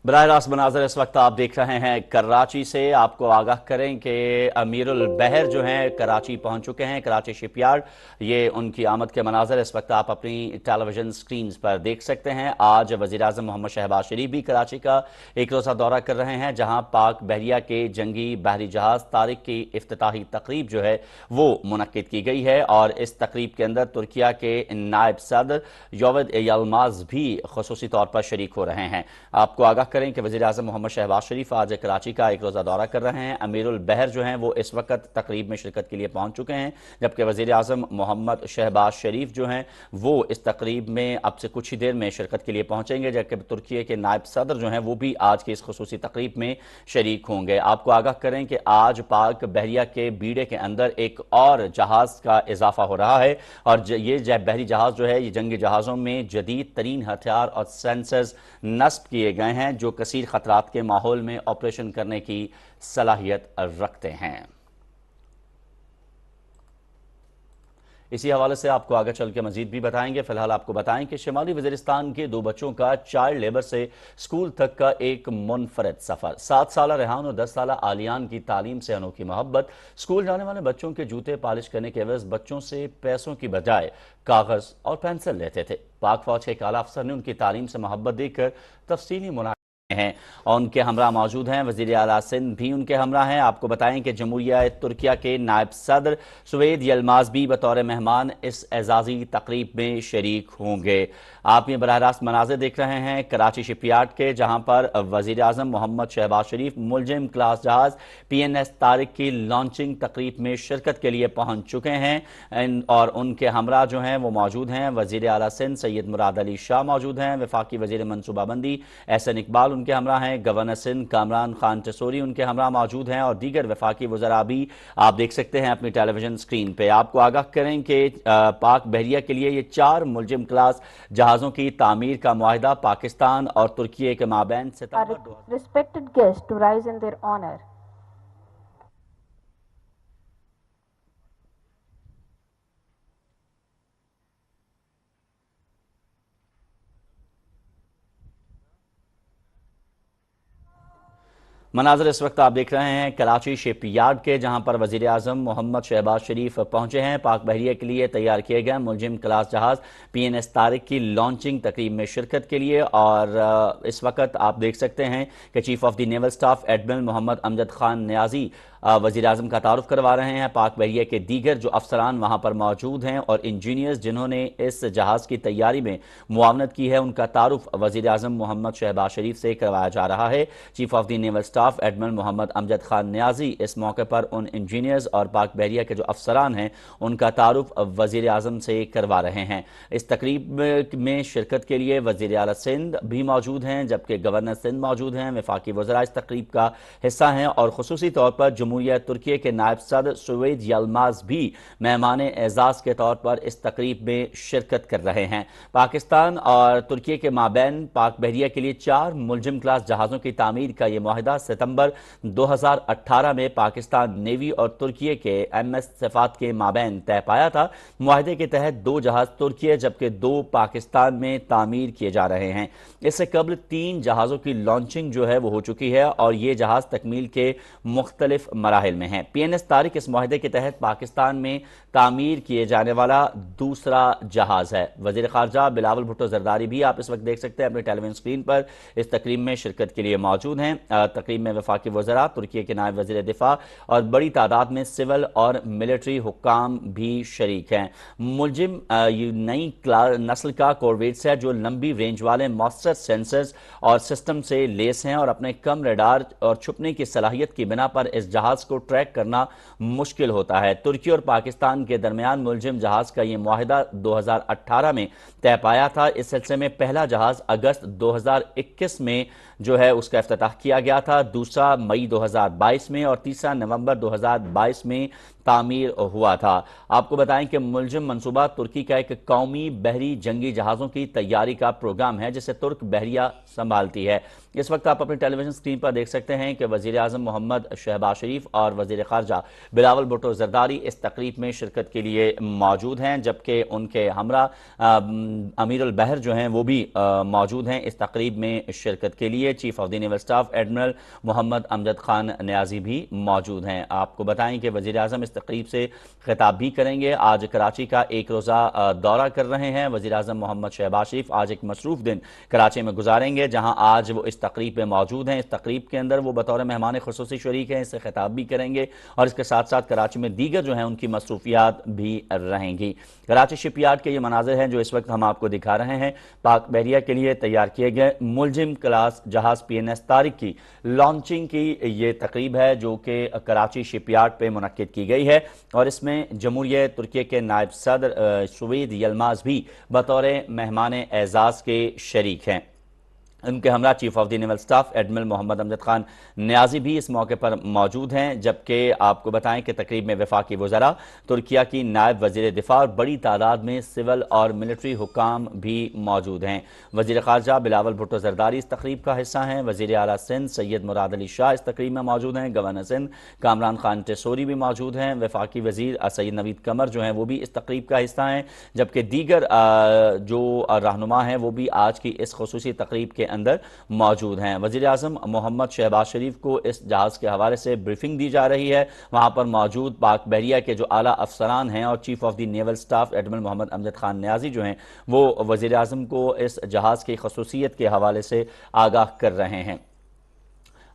बराह रास्त मनाज़र इस वक्त आप देख रहे हैं कराची से। आपको आगाह करें कि अमीरुल बहर जो हैं कराची पहुंच चुके हैं, कराची शिपयार्ड। ये उनकी आमद के मनाज़र इस वक्त आप अपनी टेलीविजन स्क्रीन पर देख सकते हैं। आज वज़ीर आज़म मोहम्मद शहबाज शरीफ भी कराची का एक रोज़ा दौरा कर रहे हैं, जहां पाक बहरिया के जंगी बहरी जहाज़ तारिक की इफ्तिताही तकरीब जो है वो मुनक्किद की गई है। और इस तकरीब के अंदर तुर्किया के नायब सदर योवेद यलमाज भी खुसूसी तौर पर शरीक हो रहे हैं। आपको आगाह करें कि वज़ीर आज़म मोहम्मद शहबाज शरीफ आज कराची का एक रोज़ा दौरा कर रहे हैं। अमीरुल बहर जो हैं वो इस वक्त तकरीब में शिरकत के लिए पहुंच चुके हैं, जबकि वज़ीर आज़म मोहम्मद शहबाज शरीफ जो हैं वो इस तकरीब में अब से कुछ ही देर में शिरकत के लिए पहुंचेंगे, जबकि तुर्की के नायब सदर जो हैं वो भी आज की इस खुसूसी तकरीब में शरीक होंगे। आपको आगाह करें कि आज पाक बहरिया के बीड़े के अंदर एक और जहाज़ का इजाफा हो रहा है, और ये बहरी जहाज़ जो है ये जंगी जहाज़ों में जदीद तरीन हथियार और सेंसर्स नस्ब किए गए हैं, जो कसीर खतरात के माहौल में ऑपरेशन करने की सलाहियत रखते हैं। इसी हवाले से आपको आगे चल के मजीद भी बताएंगे। फिलहाल आपको बताएं कि शुमाली वज़ीरिस्तान के 2 बच्चों का चाइल्ड लेबर से स्कूल तक का एक मुनफरद सफ़र। 7 साला रेहान और 10 साला आलियान की तालीम से अनोखी मोहब्बत। स्कूल जाने वाले बच्चों के जूते पॉलिश करने के एवज बच्चों से पैसों की बजाय कागज़ और पेंसिल लेते थे। पाक फौज के एक आला अफसर ने उनकी तालीम से मोहब्बत देकर तफसीली मुनाक़िब हैं और उनके हमरा मौजूद हैं। वज़ीर आला सिंध भी उनके हमरा हैं। आपको बताएं कि जमहूरिया तुर्किया के नायब सदर सुवेद यलमाज भी बतौर मेहमान इस एजाज़ी तकरीब में शरीक होंगे। आप ये बराह रास्त मनाज़िर देख रहे हैं कराची शिपयार्ड के, जहां पर वज़ीर आज़म मोहम्मद शहबाज शरीफ मुलजिम क्लास जहाज़ PNS तारिक की लॉन्चिंग तकरीब में शिरकत के लिए पहुंच चुके हैं और उनके हमरा जो हैं वो मौजूद हैं। वज़ीर आला सिंध सैयद मुराद अली शाह मौजूद हैं। वफाकी वज़ीर मनसूबाबंदी एहसन इकबाल उनके हमरा हैं। गवर्नर सिंध कामरान खान टसोरी उनके हमरा मौजूद हैं, और दीगर वफाकी वज़रा भी आप देख सकते हैं अपनी टेलीविजन स्क्रीन पे। आपको आगाह करें कि पाक बहरिया के लिए ये 4 मुलजिम क्लास जहाज़ों की तामीर का मुआहिदा पाकिस्तान और तुर्की के माबैन सितंबर मनाज़र इस वक्त आप देख रहे हैं कराची शिपयार्ड के, जहां पर वज़ीर आज़म मोहम्मद शहबाज शरीफ पहुंचे हैं। पाक बहरिया के लिए तैयार किए गए मुलजिम क्लास जहाज़ PNS तारिक की लॉन्चिंग तकरीब में शिरकत के लिए। और इस वक्त आप देख सकते हैं कि chief of the naval staff admiral Mohammad Amjad Khan Niazi वज़ीर आज़म का तारुफ करवा रहे हैं। पाक बहरिया के दीगर जो अफसरान वहाँ पर मौजूद हैं और इंजीनियर्स जिन्होंने इस जहाज़ की तैयारी में मुआवनत की है, उनका तारुफ वज़ीर आज़म मोहम्मद शहबाज शरीफ से करवाया जा रहा है। Chief of the naval staff admiral Mohammad Amjad Khan Niazi इस मौके पर उन इंजीनियर्स और पाक बहरिया के जो अफसरान हैं उनका तारुफ वज़ीर आज़म से करवा रहे हैं। इस तकरीब में शिरकत के लिए वज़ीर आला सिंध भी मौजूद हैं, जबकि गवर्नर सिंध मौजूद हैं। वफाकी वज़रा इस तकरीब का हिस्सा हैं और खुसूसी तौर पर जमहूरिया तुर्की के नायब सदर सुवेद यलमाज भी मेहमान एजाज के तौर पर इस तकरीब में शिरकत कर रहे हैं। पाकिस्तान और तुर्की के माबैन पाक बहरिया के लिए 4 मुलजिम क्लास जहाज़ों की तामीर का यह मुआहिदा सितंबर 2018 में पाकिस्तान नेवी और तुर्की के MS सिफात के माबैन तय पाया था। मुआहिदे के तहत 2 जहाज़ तुर्की जबकि 2 पाकिस्तान में तामीर किए जा रहे हैं। इससे कबल 3 जहाज़ों की लॉन्चिंग जो है वो हो चुकी है और ये जहाज़ तकमील के मुख्तलिफ मराहिल में हैं। PNS तारिक इस मुआहिदे के तहत पाकिस्तान में तामीर किए जाने वाला दूसरा जहाज़ है। वज़ीर ख़ारजा बिलावल भुट्टो ज़रदारी भी आप इस वक्त देख सकते हैं अपनी टेलीविजन स्क्रीन पर इस तकरीब में शिरकत के लिए मौजूद हैं। तकरीब में वफाकी वज़रा, तुर्की के नायब वज़ीर दिफा और बड़ी तादाद में सिविल और मिलिट्री हुक्काम भी शरीक हैं। मुलजिम नई नस्ल का कॉर्वेट्स है जो लंबी रेंज वाले मॉस्टर सेंसर्स और सिस्टम से लेस हैं और अपने कम रडार और छुपने की सलाहियत की बिना पर इस जहाज़ को ट्रैक करना मुश्किल होता है। तुर्की और पाकिस्तान के दरमियान मुलजिम जहाज़ का यह मुआहिदा 2018 में तय पाया था। इस सिलसिले में पहला जहाज़ अगस्त 2021 में जो है उसका इफ्तिताह किया गया था, दूसरा मई 2022 में और तीसरा नवंबर 2022 में तामीर हुआ था। आपको बताएं कि मुलजिम मंसूबा तुर्की का एक कौमी बहरी जंगी जहाज़ों की तैयारी का प्रोग्राम है जिसे तुर्क बहरिया संभालती है। इस वक्त आप अपनी टेलीविजन स्क्रीन पर देख सकते हैं कि वज़ीर आज़म मोहम्मद शहबाज शरीफ शरीफ और वज़ीर ख़ारजा बिलावल भुट्टो ज़रदारी इस तकरीब में शिरकत के लिए मौजूद हैं, जबकि उनके हमरा अमीरुल बहर जो हैं वो भी मौजूद हैं इस तकरीब में शिरकत के लिए। Chief of the naval staff admiral Mohammad Amjad Khan Niazi भी मौजूद हैं। आपको बताएं कि वज़ीर आज़म इस तकरीब से खिताब भी करेंगे। आज कराची का एक रोज़ा दौरा कर रहे हैं वज़ीर आज़म मोहम्मद शहबाज शरीफ। आज एक मसरूफ़ दिन कराची में गुजारेंगे, जहाँ आज वो इस तकरीब में मौजूद हैं। इस तकरीब के अंदर वो बतौर मेहमान खुसूसी शरीक हैं, इससे खिताब भी करेंगे और इसके साथ साथ कराची में दीगर जो हैं उनकी मसरूफियात भी रहेंगी। कराची शिपयार्ड के ये मनाजिर हैं जो इस वक्त हम आपको दिखा रहे हैं। पाक बहरिया के लिए तैयार किए गए मुलजिम क्लास जहाज़ PNS तारिक की लॉन्चिंग की ये तकरीब है जो कि कराची शिपयार्ड पे मुनक्किद की गई है और इसमें जमहूरियत तुर्की के नायब सदर सुवेद यलमाज भी बतौर मेहमान एजाज़ के शरीक हैं। उनके हमरा chief of the naval staff admiral Mohammad Amjad Khan Niazi भी इस मौके पर मौजूद हैं। जबकि आपको बताएं कि तकरीब में वफाकी वज़रा, तुर्किया की नायब वज़ीर दिफा और बड़ी तादाद में सिविल और मिलिट्री हुकाम भी मौजूद हैं। वज़ीर ख़ारजा बिलावल भुट्टो ज़रदारी इस तकरीब का हिस्सा हैं। वज़ीर आला सिंध सैयद मुराद अली शाह इस तकरीब में मौजूद हैं। गवर्नर सिंध कामरान खान टेसोरी भी मौजूद हैं। वफाकी वज़ीर सैयद नवीद कमर जो हैं वो भी इस तकरीब का हिस्सा हैं। जबकि दीगर जो रहनुमा हैं वो भी आज की इस खुसूसी तकरीब के अंदर मौजूद हैं। वज़ीर आज़म मोहम्मद शहबाज शरीफ को इस जहाज़ के हवाले से ब्रीफिंग दी जा रही है। वहाँ पर मौजूद पाक बहरिया के जो आला अफसरान हैं और chief of the naval staff admiral Mohammad Amjad Khan Niazi जो हैं वो वज़ीर आज़म को इस जहाज़ की खसूसियत के हवाले से आगाह कर रहे हैं।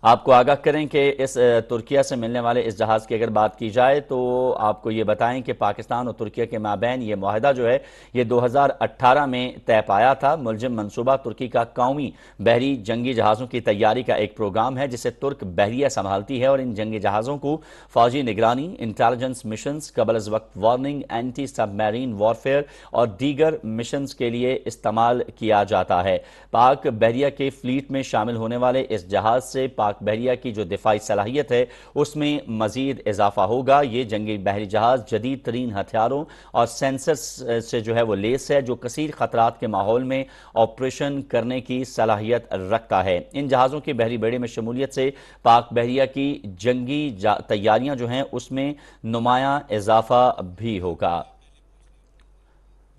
आपको आगाह करें कि इस तुर्किया से मिलने वाले इस जहाज़ की अगर बात की जाए तो आपको ये बताएं कि पाकिस्तान और तुर्किया के माबैन ये मुआहदा जो है ये 2018 में तय पाया था। मुलजिम मनसूबा तुर्की का कौमी बहरी जंगी जहाज़ों की तैयारी का एक प्रोग्राम है जिसे तुर्क बहरिया संभालती है और इन जंगी जहाज़ों को फौजी निगरानी, इंटेलिजेंस मिशंस, कबल अज़ वक्त वार्निंग, एंटी सबमरीन वॉरफेयर और दीगर मिशंस के लिए इस्तेमाल किया जाता है। पाक बहरिया के फ्लीट में शामिल होने वाले इस जहाज़ से पाक बहरिया की जो दिफाई सलाहियत है उसमें मजीद इजाफा होगा। ये जंगी बहरी जहाज़ जदीद तरीन हथियारों और सेंसर्स से जो है वो लेस है जो कसीर खतरात के माहौल में ऑपरेशन करने की सलाहियत रखता है। इन जहाज़ों की बहरी बेड़े में शमूलियत से पाक बहरिया की जंगी तैयारियां जो हैं उसमें नुमायां इजाफा भी होगा।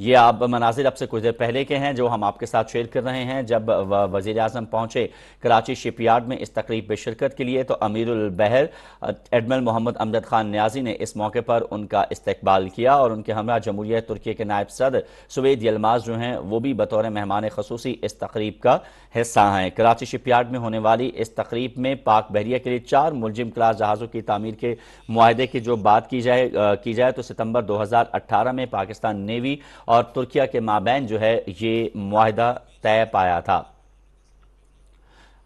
ये आप मनाजिर अब से कुछ देर पहले के हैं जो हम आपके साथ शेयर कर रहे हैं। जब वज़ीर आज़म पहुंचे कराची शिपयार्ड में इस तकरीब में शिरकत के लिए तो अमीरुल बहर एडमिरल मोहम्मद अमजद खान न्याजी ने इस मौके पर उनका इस्तकबाल किया और उनके हमरा जमहूरियत तुर्की के नायब सदर सुवेद यलमाज जो हैं वो भी बतौर मेहमान खसूसी इस तकरीब का हिस्सा हैं। कराची शिपयार्ड में होने वाली इस तकरीब में पाक बहरिया के लिए 4 मुलजिम क्लास जहाज़ों की तामीर के मुआहदे की जो बात की जाए तो सितंबर 2018 में पाकिस्तान नेवी और तुर्किया के माबैन जो है ये मुआहदा तय पाया था।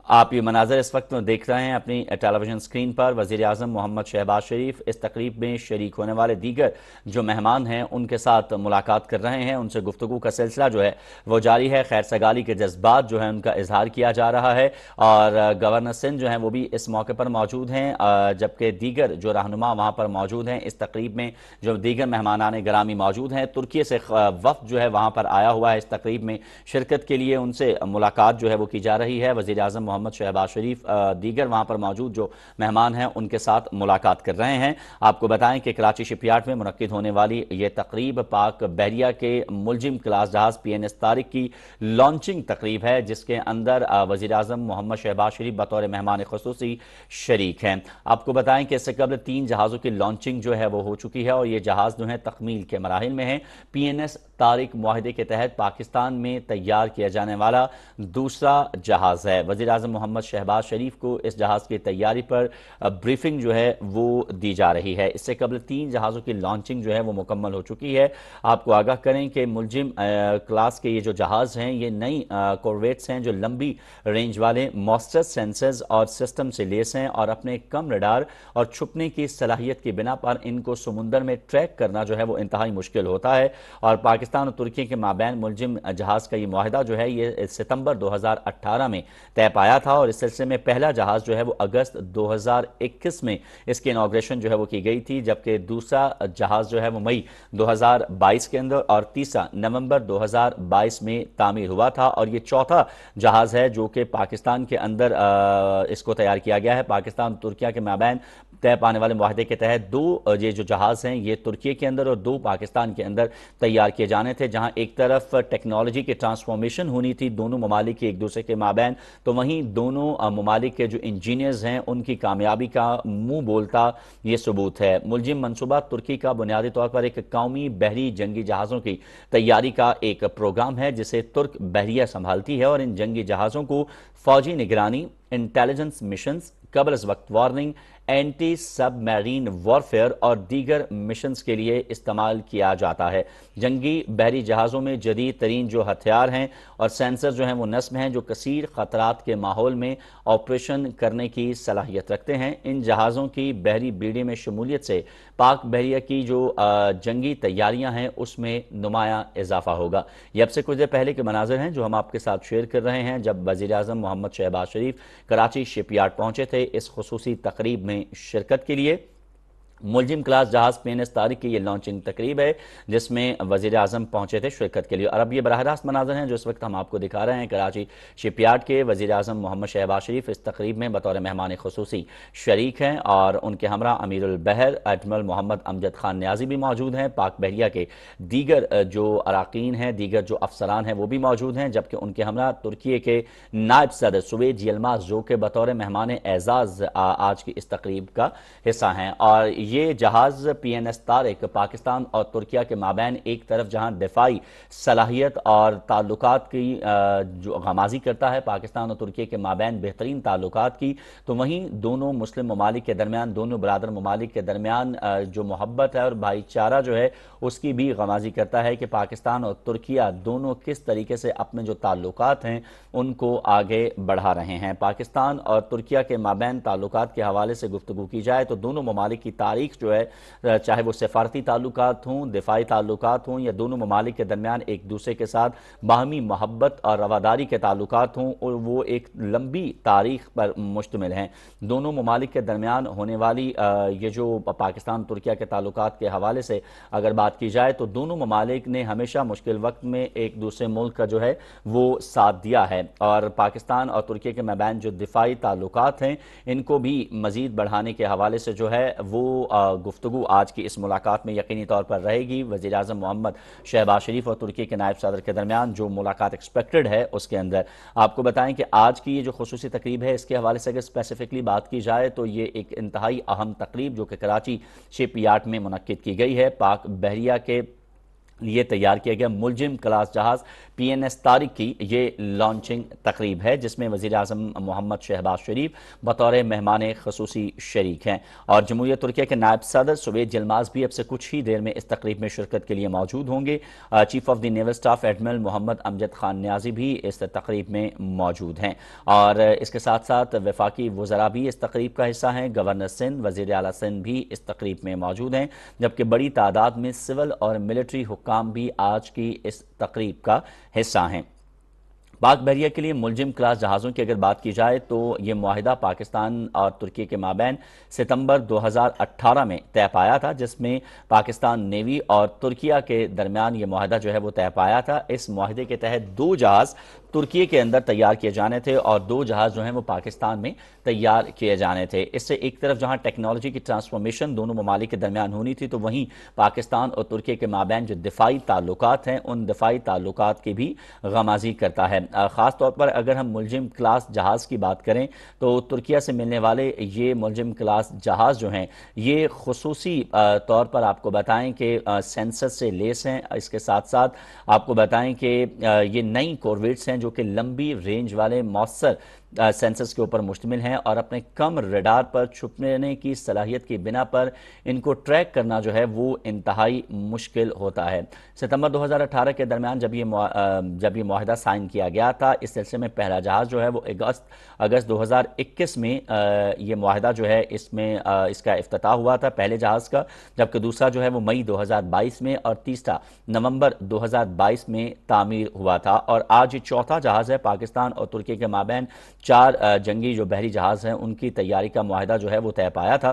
आप ये मनाज़र इस वक्त देख रहे हैं अपनी टेलीविजन स्क्रीन पर। वज़ीर आज़म मोहम्मद शहबाज शरीफ इस तकरीब में शरीक होने वाले दीगर जो मेहमान हैं उनके साथ मुलाकात कर रहे हैं, उनसे गुफ्तगू का सिलसिला जो है वो जारी है। खैर सगाली के जज्बात जो है उनका इजहार किया जा रहा है और गवर्नर सिंध जो हैं वो भी इस मौके पर मौजूद हैं। जबकि दीगर जो रहनुमा वहाँ पर मौजूद हैं इस तकरीब में, जो दीगर मेहमानान गिरामी मौजूद हैं। तुर्की से वफ़द जो है वहाँ पर आया हुआ है इस तकरीब में शिरकत के लिए, उनसे मुलाकात जो है वो की जा रही है। वज़ीर आज़म मोहम्मद शहबाज शरीफ दीगर वहां पर मौजूद जो मेहमान हैं उनके साथ मुलाकात कर रहे हैं। आपको बताएं कि कराची शिपयार्ड में मुनक्किद होने वाली ये तकरीब पाक बहरिया के मुलजिम क्लास जहाज PNS तारिक की लॉन्चिंग तकरीब है जिसके अंदर वज़ीर आज़म मोहम्मद शहबाज शरीफ बतौर मेहमान खुसूसी शरीक हैं। आपको बताएं कि इससे कबल 3 जहाज़ों की लॉन्चिंग जो है वो हो चुकी है और ये जहाज़ जो है तकमील के मराहिल में है। PNS तारिक मुआहदे के तहत पाकिस्तान में तैयार किया जाने वाला दूसरा जहाज़ है। वज़ीर आज़म मोहम्मद शहबाज शरीफ को इस जहाज़ की तैयारी पर ब्रीफिंग जो है वो दी जा रही है। इससे कबल 3 जहाज़ों की लॉन्चिंग जो है वो मुकम्मल हो चुकी है। आपको आगाह करें कि मुलजिम क्लास के ये जो जहाज़ हैं ये नई कॉर्वेट्स हैं जो लंबी रेंज वाले मॉस्टर सेंसर्स और सिस्टम से लेस हैं और अपने कम रडार और छुपने की सलाहियत की बिना पर इनको समुंदर में ट्रैक करना जो है वो इंतहाई मुश्किल होता है। और पाकिस्तान और तुर्की के माबैन मुलजिम जहाज़ का ये मुआहदा जो है ये सितंबर 2018 में तय पाया था और इस सिलसिले में पहला जहाज जो है वो अगस्त 2021 में इसकी इनॉग्रेशन जो है वो की गई थी, जबकि दूसरा जहाज जो है वो मई 2022 के अंदर और तीसरा नवंबर 2022 में तामीर हुआ था। और ये चौथा जहाज है जो कि पाकिस्तान के अंदर इसको तैयार किया गया है। पाकिस्तान तुर्किया के माबैन طے پانے والے معاہدے کے تحت 2 یہ جو جہاز ہیں یہ ترکی کے اندر اور 2 پاکستان کے اندر تیار کیے جانے تھے، جہاں ایک طرف ٹیکنالوجی کی ٹرانسفارمیشن ہونی تھی دونوں ممالک کی ایک دوسرے کے مابین، تو وہیں دونوں ممالک کے جو انجینئرز ہیں ان کی کامیابی کا منہ بولتا یہ ثبوت ہے۔ ملزم منصوبہ ترکی کا بنیادی طور پر ایک قومی بحری جنگی جہازوں کی تیاری کا ایک پروگرام ہے جسے ترک بحریہ سنبھالتی ہے، اور ان جنگی جہازوں کو فوجی نگرانی، انٹیلیجنس مشنز، قبل از وقت وارننگ، اینٹی سب میرین وارفیئر اور دیگر مشنز کے لیے استعمال کیا جاتا ہے۔ جنگی بحری جہازوں میں جدید ترین جو ہتھیار ہیں اور سینسر جو ہیں وہ نصب ہیں جو کثیر خطرات کے ماحول میں آپریشن کرنے کی صلاحیت رکھتے ہیں۔ ان جہازوں کی بحری بیڑے میں شمولیت سے پاک بحریہ کی جو جنگی تیاریاں ہیں اس میں نمایاں اضافہ ہوگا۔ یہ اب سے کچھ دیر پہلے کے مناظر ہیں جو ہم آپ کے ساتھ شیئر کر رہے ہیں، جب وزیر اعظم محمد شہباز شریف کراچی شپ یارڈ پہنچے تھے اس خصوصی تقریب میں شرکت کے لیے۔ ملزم کلاس جہاز PNS طارق کی یہ لانچنگ تقریب ہے جس میں وزیر اعظم پہنچے تھے شرکت کے لیے، اور اب یہ براہ راست مناظر ہیں جو اس وقت ہم آپ کو دکھا رہے ہیں۔ کراچی شپ یارڈ کے وزیر اعظم محمد شہباز شریف اس تقریب میں بطور مہمان خصوصی شریک ہیں، اور ان کے ہمراہ امیر البحر ایڈمرل محمد امجد خان نیازی بھی موجود ہیں۔ پاک بحریہ کے دیگر جو اراکین ہیں، دیگر جو افسران ہیں وہ بھی موجود ہیں، جبکہ ان کے ہمراہ ترکی کے نائب صدر سوید یلماز جو کہ بطور مہمان اعزاز آج کی اس تقریب کا حصہ ہیں۔ اور یہ جہاز PNS طارق پاکستان اور ترکیہ کے مابین ایک طرف جہاں دفاعی صلاحیت اور تعلقات کی جو غمازی کرتا ہے، پاکستان اور ترکیہ کے مابین بہترین تعلقات کی، تو وہیں دونوں مسلم ممالک کے درمیان، دونوں برادر ممالک کے درمیان جو محبت ہے اور بھائی چارہ جو ہے اس کی بھی غمازی کرتا ہے کہ پاکستان اور ترکیہ دونوں کس طریقے سے اپنے جو تعلقات ہیں ان کو آگے بڑھا رہے ہیں۔ پاکستان اور ترکیہ کے مابین تعلقات کے حوالے سے گفتگو کی جائے تو دونوں ممالک کی تاریخ جو ہے، چاہے وہ سفارتی تعلقات ہوں، دفاعی تعلقات ہوں، یا دونوں ممالک کے درمیان ایک دوسرے کے ساتھ باہمی محبت اور رواداری کے تعلقات ہوں، اور وہ ایک لمبی تاریخ پر مشتمل ہیں۔ دونوں ممالک کے درمیان ہونے والی یہ جو پاکستان ترکیہ کے تعلقات کے حوالے سے اگر بات کی جائے تو دونوں ممالک نے ہمیشہ مشکل وقت میں ایک دوسرے ملک کا جو ہے وہ ساتھ دیا ہے، اور پاکستان اور ترکیہ کے مابین جو دفاعی تعلقات ہیں ان کو بھی مزید بڑھانے کے حوالے سے جو ہے وہ گفتگو آج کی اس ملاقات میں یقینی طور پر رہے گی۔ وزیر اعظم محمد شہباز شریف اور ترکی کے نائب صدر کے درمیان جو ملاقات ایکسپیکٹڈ ہے اس کے اندر آپ کو بتائیں کہ آج کی یہ جو خصوصی تقریب ہے اس کے حوالے سے اگر اسپیسیفکلی بات کی جائے تو یہ ایک انتہائی اہم تقریب جو کہ کراچی شپ یارڈ میں منعقد کی گئی ہے، پاک بحریہ کے لیے تیار کیا گیا ملزم کلاس جہاز PNS طارق کی یہ لانچنگ تقریب ہے جس میں وزیر اعظم محمد شہباز شریف بطور مہمان خصوصی شریک ہیں، اور جمہوریہ ترکیہ کے نائب صدر سوید یلماز بھی اب سے کچھ ہی دیر میں اس تقریب میں شرکت کے لیے موجود ہوں گے۔ Chief of the naval staff admiral Muhammad Amjad Khan Niazi بھی اس تقریب میں موجود ہیں، اور اس کے ساتھ ساتھ وفاقی وزراء بھی اس تقریب کا حصہ ہیں۔ گورنر سندھ، وزیر اعلیٰ سندھ بھی اس تقریب میں موجود ہیں، جبکہ بڑی تعداد میں سول اور ملٹری حکام بھی آج کی اس تقریب کا حصہ ہیں۔ پاک بحریہ کے لیے ملزم کلاس جہازوں کی اگر بات کی جائے تو یہ معاہدہ پاکستان اور ترکی کے مابین ستمبر 2018 میں طے پایا تھا، جس میں پاکستان نیوی اور ترکیہ کے درمیان یہ معاہدہ جو ہے وہ طے پایا تھا۔ اس معاہدے کے تحت 2 جہاز ترکی کے اندر تیار کیے جانے تھے اور 2 جہاز جو ہیں وہ پاکستان میں تیار کیے جانے تھے۔ اس سے ایک طرف جہاں ٹیکنالوجی کی ٹرانسفارمیشن دونوں ممالک کے درمیان ہونی تھی تو وہیں پاکستان اور ترکی کے مابین جو دفاعی تعلقات ہیں ان دفاعی تعلقات کی بھی غمازی کرتا ہے۔ خاص طور پر اگر ہم ملزم کلاس جہاز کی بات کریں تو ترکیہ سے ملنے والے یہ ملزم کلاس جہاز جو ہیں یہ خصوصی طور پر آپ کو بتائیں کہ سینسر سے لیس ہیں۔ اس کے ساتھ ساتھ آپ کو بتائیں کہ یہ نئی کورویٹس ہیں جو کہ لمبی رینج والے مؤثر سینسرز کے اوپر مشتمل ہیں، اور اپنے کم ریڈار پر چھپنے کی صلاحیت کی بنا پر ان کو ٹریک کرنا جو ہے وہ انتہائی مشکل ہوتا ہے۔ ستمبر 2018 کے درمیان جب یہ معاہدہ سائن کیا گیا تھا، اس سلسلے میں پہلا جہاز جو ہے وہ اگست 2021 میں یہ معاہدہ جو ہے اس کا افتتاح ہوا تھا پہلے جہاز کا، جبکہ دوسرا جو ہے وہ مئی 2022 میں اور تیسرا نومبر 2022 میں تعمیر ہوا تھا، اور آج یہ چوتھا جہاز ہے۔ پاکستان اور ترکی کے مابین 4 جنگی جو بحری جہاز ہیں ان کی تیاری کا معاہدہ جو ہے وہ طے پایا تھا۔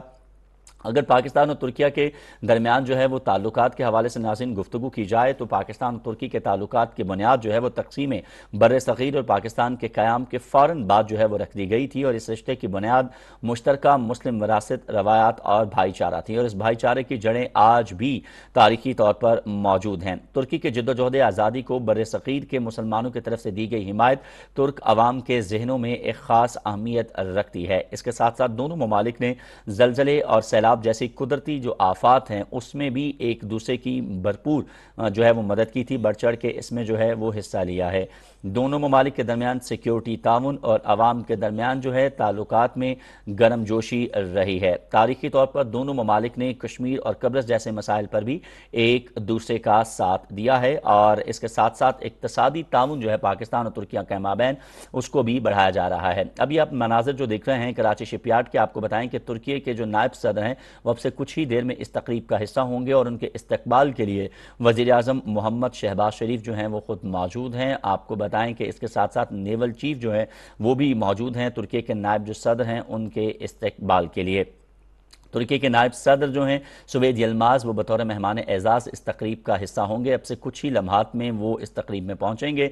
اگر پاکستان اور ترکیہ کے درمیان جو ہے وہ تعلقات کے حوالے سے ناظرین گفتگو کی جائے تو پاکستان اور ترکی کے تعلقات کی بنیاد جو ہے وہ تقسیم بر صغیر اور پاکستان کے قیام کے فوراً بعد جو ہے وہ رکھ دی گئی تھی، اور اس رشتے کی بنیاد مشترکہ مسلم وراثت، روایات اور بھائی چارہ تھی، اور اس بھائی چارے کی جڑیں آج بھی تاریخی طور پر موجود ہیں۔ ترکی کے جد و جہد آزادی کو بر صغیر کے مسلمانوں کی طرف سے دی گئی حمایت ترک عوام کے ذہنوں میں ایک خاص اہمیت رکھتی ہے۔ اس کے ساتھ ساتھ دونوں ممالک نے زلزلے اور سیلاب جیسی قدرتی جو آفات ہیں اس میں بھی ایک دوسرے کی بھرپور جو ہے وہ مدد کی تھی، بڑھ چڑھ کے اس میں جو ہے وہ حصہ لیا ہے۔ دونوں ممالک کے درمیان سیکیورٹی تعاون اور عوام کے درمیان جو ہے تعلقات میں گرم جوشی رہی ہے۔ تاریخی طور پر دونوں ممالک نے کشمیر اور قبرص جیسے مسائل پر بھی ایک دوسرے کا ساتھ دیا ہے، اور اس کے ساتھ ساتھ اقتصادی تعاون جو ہے پاکستان اور ترکیہ کے مابین اس کو بھی بڑھایا جا رہا ہے۔ ابھی آپ مناظر جو دیکھ رہے ہیں کراچی شپ یارڈ کے، آپ کو بتائیں کہ ترکیہ کے جو نائب صدر ہیں وہ اب سے کچھ ہی دیر میں اس تقریب کا حصہ ہوں گے، اور ان کے استقبال کے لیے وزیر اعظم محمد شہباز شریف جو ہیں وہ خود موجود ہیں۔ آپ کو بتائیں کہ اس کے ساتھ ساتھ نیول چیف جو ہے وہ بھی موجود ہیں ترکیہ کے نائب جو صدر ہیں ان کے استقبال کے لیے۔ ترکی کے نائب صدر جو ہیں سوید یلماز وہ بطور مہمان اعزاز اس تقریب کا حصہ ہوں گے۔ اب سے کچھ ہی لمحات میں وہ اس تقریب میں پہنچیں گے،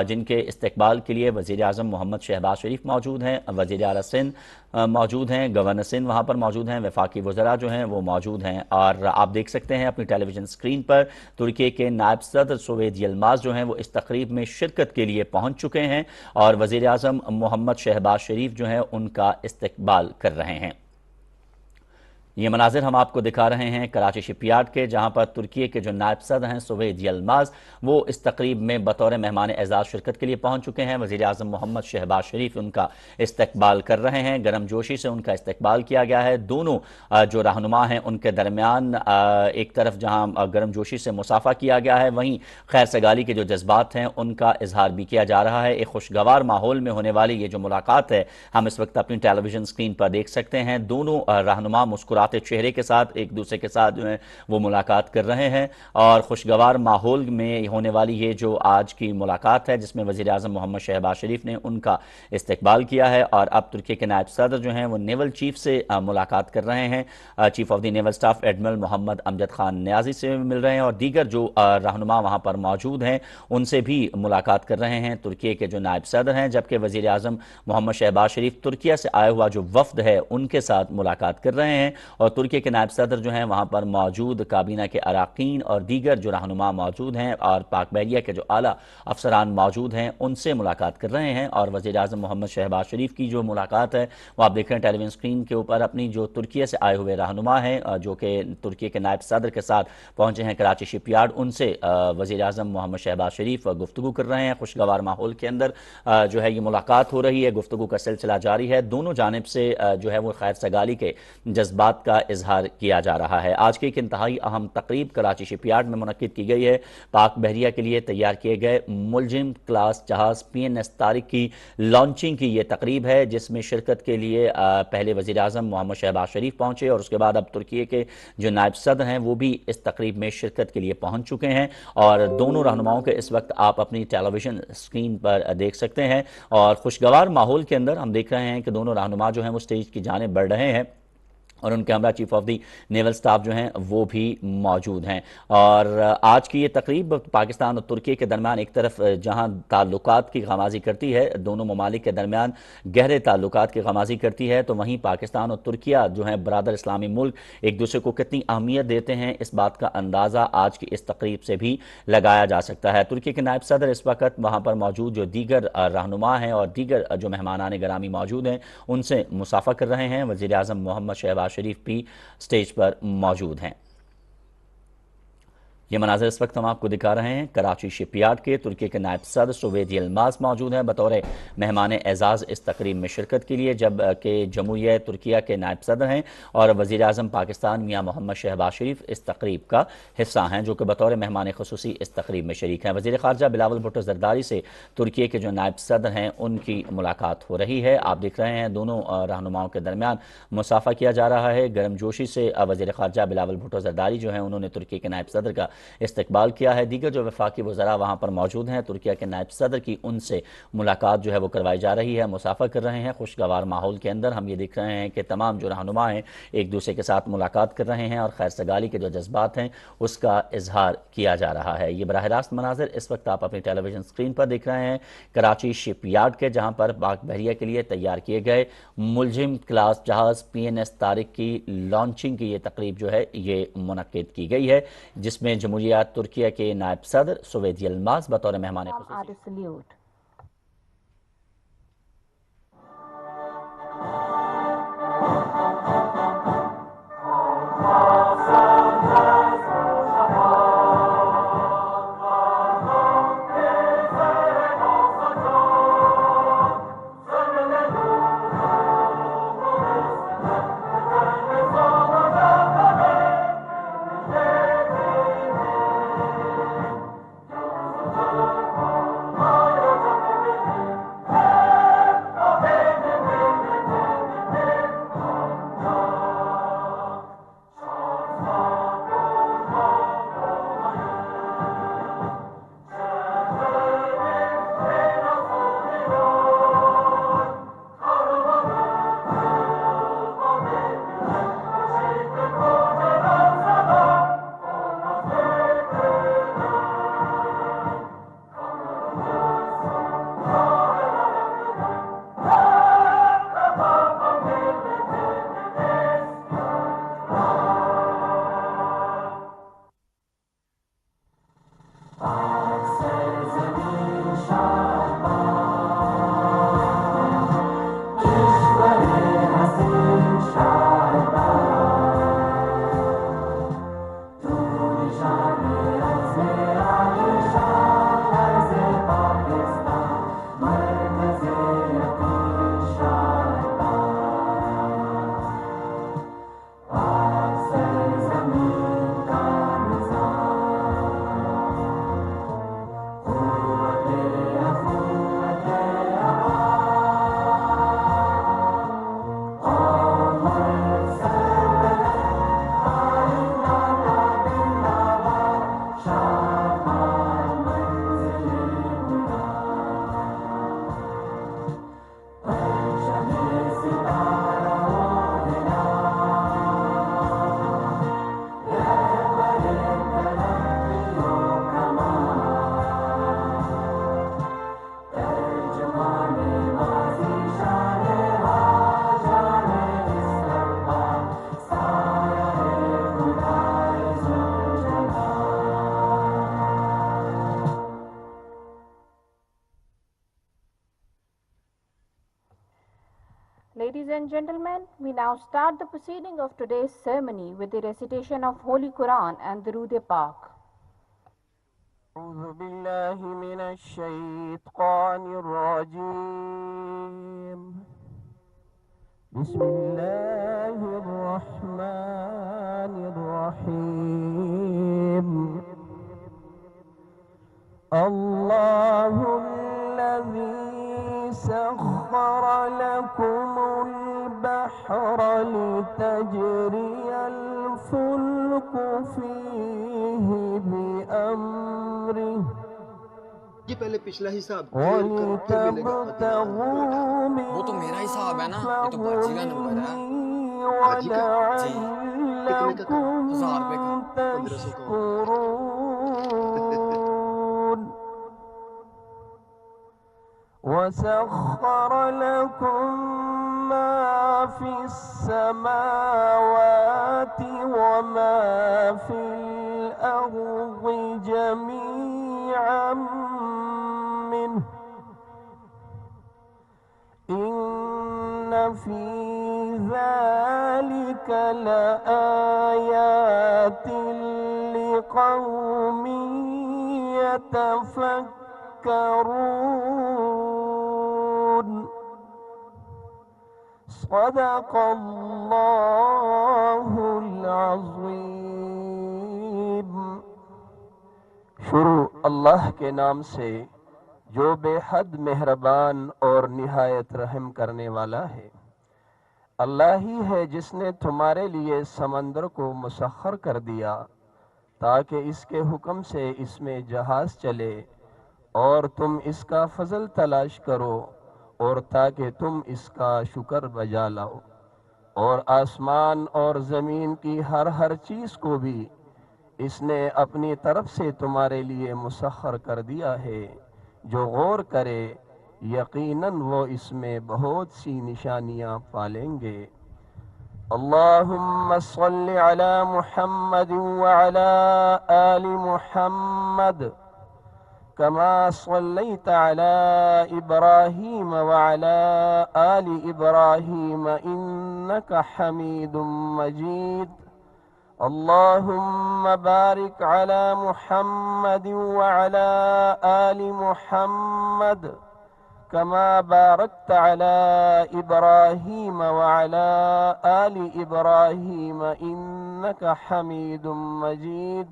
جن کے استقبال کے لیے وزیر اعظم محمد شہباز شریف موجود ہیں، وزیر اعلیٰ سندھ موجود ہیں، گورنر سندھ وہاں پر موجود ہیں، وفاقی وزراء جو ہیں وہ موجود ہیں، اور آپ دیکھ سکتے ہیں اپنی ٹیلی ویژن اسکرین پر ترکی کے نائب صدر سوید یلماز جو ہیں وہ اس تقریب میں شرکت کے لیے پہنچ چکے ہیں، اور وزیر اعظم محمد شہباز شریف جو ہیں ان کا استقبال کر رہے ہیں۔ یہ مناظر ہم آپ کو دکھا رہے ہیں کراچی شپ یارڈ کے، جہاں پر ترکیہ کے جو نائب صدر ہیں سوید یلماز وہ اس تقریب میں بطور مہمان اعزاز شرکت کے لیے پہنچ چکے ہیں۔ وزیر اعظم محمد شہباز شریف ان کا استقبال کر رہے ہیں، گرم جوشی سے ان کا استقبال کیا گیا ہے۔ دونوں جو رہنما ہیں ان کے درمیان ایک طرف جہاں گرم جوشی سے مصافحہ کیا گیا ہے، وہیں خیر سگالی کے جو جذبات ہیں ان کا اظہار بھی کیا جا رہا ہے۔ ایک خوشگوار ماحول میں ہونے والی یہ جو ملاقات ہے ہم اس وقت اپنی ٹیلی ویژن اسکرین پر دیکھ سکتے ہیں۔ دونوں رہنما مسکراتے چہرے کے ساتھ ایک دوسرے کے ساتھ جو ہے وہ ملاقات کر رہے ہیں، اور خوشگوار ماحول میں ہونے والی یہ جو آج کی ملاقات ہے جس میں وزیر اعظم محمد شہباز شریف نے ان کا استقبال کیا ہے، اور اب ترکی کے نائب صدر جو ہیں وہ نیول چیف سے ملاقات کر رہے ہیں، chief of the naval staff admiral Muhammad Amjad Khan Niazi سے مل رہے ہیں، اور دیگر جو رہنما وہاں پر موجود ہیں ان سے بھی ملاقات کر رہے ہیں ترکی کے جو نائب صدر ہیں، جبکہ وزیر اعظم محمد شہباز شریف ترکیہ سے آیا ہوا جو وفد ہے ان کے ساتھ ملاقات کر رہے ہیں، اور ترکی کے نائب صدر جو ہیں وہاں پر موجود کابینہ کے اراکین اور دیگر جو رہنما موجود ہیں اور پاک بحریہ کے جو اعلیٰ افسران موجود ہیں ان سے ملاقات کر رہے ہیں۔ اور وزیر اعظم محمد شہباز شریف کی جو ملاقات ہے وہ آپ دیکھ رہے ہیں ٹیلی ویژن اسکرین کے اوپر، اپنی جو ترکیہ سے آئے ہوئے رہنما ہیں جو کہ ترکیہ کے نائب صدر کے ساتھ پہنچے ہیں کراچی شپ یارڈ، ان سے وزیر اعظم محمد شہباز شریف گفتگو کر رہے ہیں۔ خوشگوار ماحول کے اندر جو ہے یہ ملاقات ہو رہی ہے، گفتگو کا سلسلہ جاری ہے، دونوں جانب سے جو ہے وہ خیر سگالی کے جذبات کا اظہار کیا جا رہا ہے۔ آج کی ایک انتہائی اہم تقریب کراچی شپ یارڈ میں منعقد کی گئی ہے۔ پاک بحریہ کے لیے تیار کیے گئے ملزم کلاس جہاز PNS طارق کی لانچنگ کی یہ تقریب ہے، جس میں شرکت کے لیے پہلے وزیر اعظم محمد شہباز شریف پہنچے، اور اس کے بعد اب ترکیہ کے جو نائب صدر ہیں وہ بھی اس تقریب میں شرکت کے لیے پہنچ چکے ہیں، اور دونوں رہنماؤں کے اس وقت آپ اپنی ٹیلی ویژن اسکرین پر دیکھ سکتے ہیں، اور خوشگوار ماحول کے اندر ہم دیکھ رہے ہیں کہ دونوں رہنما جو ہیں وہ اسٹیج کی جانب بڑھ رہے ہیں، اور ان کے ہمراہ chief of the naval staff جو ہیں وہ بھی موجود ہیں۔ اور آج کی یہ تقریب پاکستان اور ترکیہ کے درمیان ایک طرف جہاں تعلقات کی غمازی کرتی ہے، دونوں ممالک کے درمیان گہرے تعلقات کی غمازی کرتی ہے، تو وہیں پاکستان اور ترکیہ جو ہیں برادر اسلامی ملک ایک دوسرے کو کتنی اہمیت دیتے ہیں اس بات کا اندازہ آج کی اس تقریب سے بھی لگایا جا سکتا ہے۔ ترکیہ کے نائب صدر اس وقت وہاں پر موجود جو دیگر رہنما ہیں اور دیگر جو مہمانان گرامی موجود ہیں ان سے مصافحہ کر رہے ہیں۔ وزیر اعظم محمد شہباز شریف بھی سٹیج پر موجود ہیں۔ یہ مناظر اس وقت ہم آپ کو دکھا رہے ہیں کراچی شپ یارڈ کے، ترکی کے نائب صدر سوید یلماز موجود ہیں بطور مہمان اعزاز اس تقریب میں شرکت کے لیے، جبکہ جمہوریہ ترکیہ کے نائب صدر ہیں اور وزیر اعظم پاکستان میاں محمد شہباز شریف اس تقریب کا حصہ ہیں، جو کہ بطور مہمان خصوصی اس تقریب میں شریک ہیں۔ وزیر خارجہ بلاول بھٹو زرداری سے ترکیہ کے جو نائب صدر ہیں ان کی ملاقات ہو رہی ہے۔ آپ دیکھ رہے ہیں دونوں رہنماؤں کے درمیان مصافحہ کیا جا رہا ہے، گرم جوشی سے وزیر خارجہ بلاول بھٹو زرداری جو ہیں انہوں نے ترکی کے نائب صدر کا استقبال کیا ہے۔ دیگر جو وفاقی وزراء وہاں پر موجود ہیں، ترکیہ کے نائب صدر کی ان سے ملاقات جو ہے وہ کروائی جا رہی ہے، مسافہ کر رہے ہیں خوشگوار ماحول کے اندر۔ ہم یہ دیکھ رہے ہیں کہ تمام جو رہنما ہیں ایک دوسرے کے ساتھ ملاقات کر رہے ہیں اور خیر سگالی کے جو جذبات ہیں اس کا اظہار کیا جا رہا ہے۔ یہ براہ راست مناظر اس وقت آپ اپنی ٹیلی ویژن اسکرین پر دیکھ رہے ہیں کراچی شپ یارڈ کے، جہاں پر پاک بحریہ کے لیے تیار کیے گئے ملزم کلاس جہاز PNS طارق کی لانچنگ کی یہ تقریب جو ہے یہ منعقد کی گئی ہے، جس میں جمہوریہ ترکیہ کے نائب صدر سوید یلماز بطور مہمان خصوصی Ladies and gentlemen, we now start the proceeding of today's ceremony with the recitation of Holy Quran and Durood Pak. أعوذ بالله من الشيطان الرجيم. بسم الله الرحمن الرحيم. الله الذي سخر لكم البحر لتجري الفلك فيه بأمره یہ پہلے پچھلا حساب وَلِتَبْتَغُوا مِن وہ تو میرا حساب ہے نا، یہ تو باجی کا نمبر ہے وَلَعَلَّكُمْ 1000 روپے کا 1500 کا تشكرون. وسخر لكم ما في السماوات وما في الأرض جميعا منه إن في ذلك لآيات لقوم يتفكرون. صدق اللہ العظیم. شروع اللہ کے نام سے جو بے حد مہربان اور نہایت رحم کرنے والا ہے. اللہ ہی ہے جس نے تمہارے لیے سمندر کو مسخر کر دیا تاکہ اس کے حکم سے اس میں جہاز چلے اور تم اس کا فضل تلاش کرو اور تاکہ تم اس کا شکر بجا لاؤ، اور آسمان اور زمین کی ہر چیز کو بھی اس نے اپنی طرف سے تمہارے لیے مسخر کر دیا ہے، جو غور کرے یقیناً وہ اس میں بہت سی نشانیاں پالیں گے۔ اللہم صل علی محمد وعلی آل محمد كما صليت على إبراهيم وعلى آل إبراهيم إنك حميد مجيد اللهم بارك على محمد وعلى آل محمد كما باركت على إبراهيم وعلى آل إبراهيم إنك حميد مجيد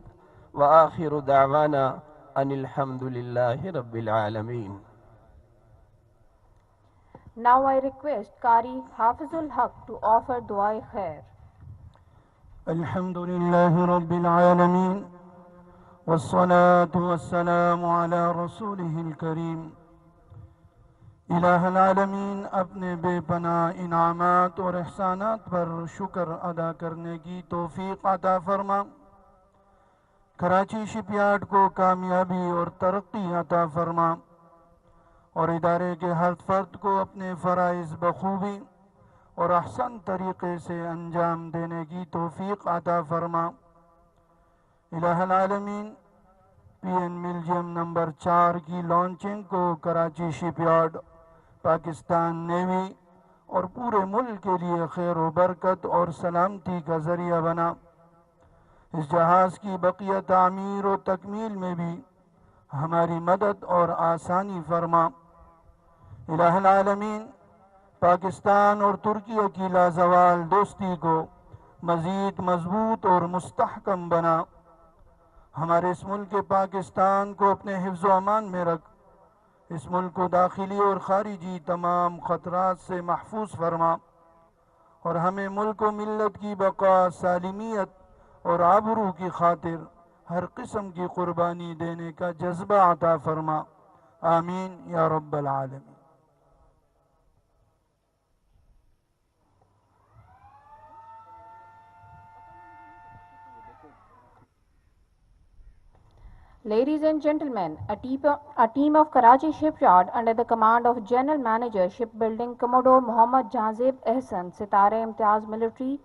وآخر دعوانا ان الحمد للہ رب العالمین۔ Now I request Qari Hafizul Haq to offer dua khair. الحمد لله رب العالمين والصلاة والسلام على رسوله الكريم۔ الہ العالمین اپنے بے پناہ انعامات اور احسانات پر شکر ادا کرنے کی توفیق عطا فرما، کراچی شپ یارڈ کو کامیابی اور ترقی عطا فرما، اور ادارے کے ہر فرد کو اپنے فرائض بخوبی اور احسن طریقے سے انجام دینے کی توفیق عطا فرما۔ الہ العالمین پی این میوزیم نمبر 4 کی لانچنگ کو کراچی شپ یارڈ، پاکستان نیوی اور پورے ملک کے لیے خیر و برکت اور سلامتی کا ذریعہ بنا۔ اس جہاز کی بقیہ تعمیر و تکمیل میں بھی ہماری مدد اور آسانی فرما۔ الہ العالمین پاکستان اور ترکیہ کی لازوال دوستی کو مزید مضبوط اور مستحکم بنا۔ ہمارے اس ملک پاکستان کو اپنے حفظ و امان میں رکھ، اس ملک کو داخلی اور خارجی تمام خطرات سے محفوظ فرما، اور ہمیں ملک و ملت کی بقا، سالمیت اور آبرو کی خاطر ہر قسم کی قربانی دینے کا جذبہ عطا فرما، آمین یا رب العالمین۔ Ladies and gentlemen, a team of Karachi Shipyard under the command of General Manager Shipbuilding Commodore Mohammad Jahazib Ehsan, Sitare Imtiaz Military,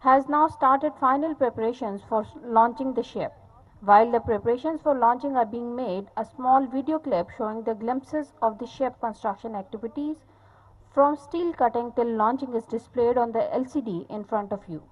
has now started final preparations for launching the ship. While the preparations for launching are being made, a small video clip showing the glimpses of the ship construction activities from steel cutting till launching is displayed on the LCD in front of you.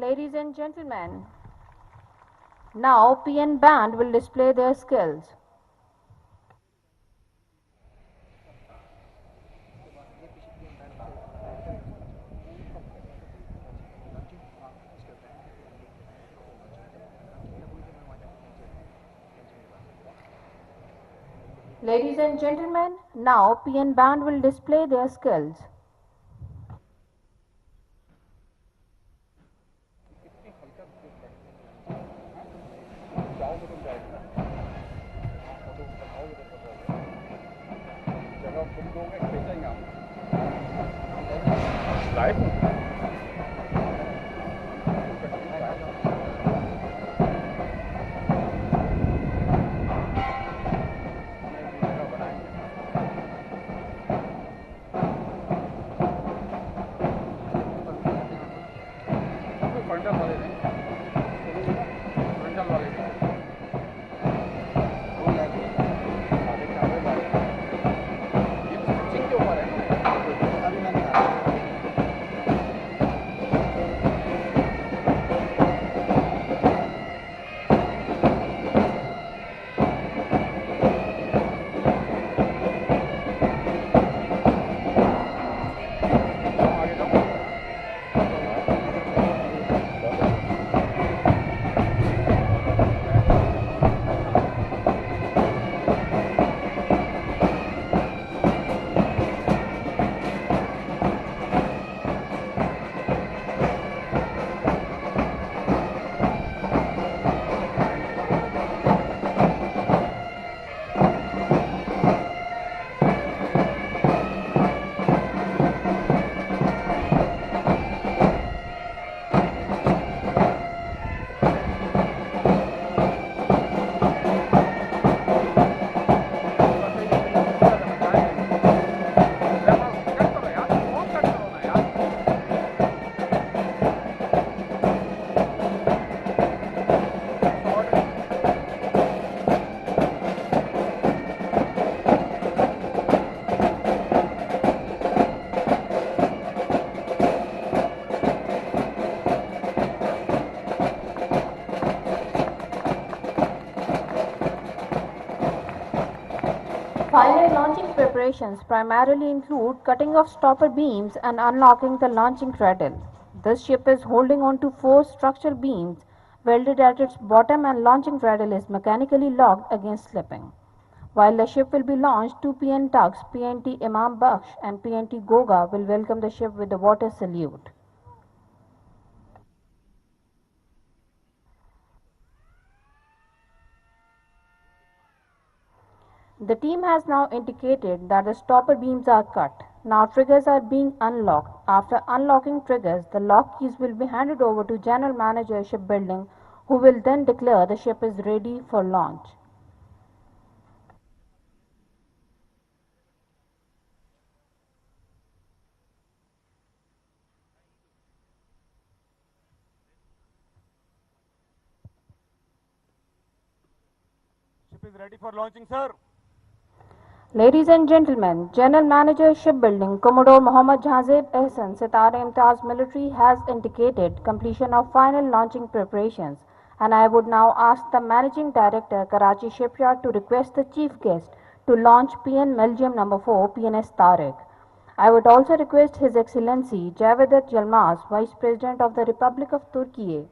Ladies and gentlemen, now PN band will display their skills. Ladies and gentlemen, now PN band will display their skills. Final launching preparations primarily include cutting of stopper beams and unlocking the launching cradle. This ship is holding on to 4 structural beams welded at its bottom, and launching cradle is mechanically locked against slipping. While the ship will be launched, 2 PN tugs, PNT Imam Bakhsh and PNT Goga, will welcome the ship with a water salute. The team has now indicated that the stopper beams are cut. Now triggers are being unlocked. After unlocking triggers, the lock keys will be handed over to General Manager Shipbuilding, who will then declare the ship is ready for launch. Ship is ready for launching, sir. Ladies and gentlemen, General Manager Shipbuilding Commodore Mohammad Jazib Ehsan, Sitara Imtiaz Military, has indicated completion of final launching preparations, and I would now ask the Managing Director, Karachi Shipyard, to request the Chief Guest to launch PN Belgium No. 4 PNS Tariq. I would also request His Excellency Javedat Yilmaz, Vice President of the Republic of Turkey,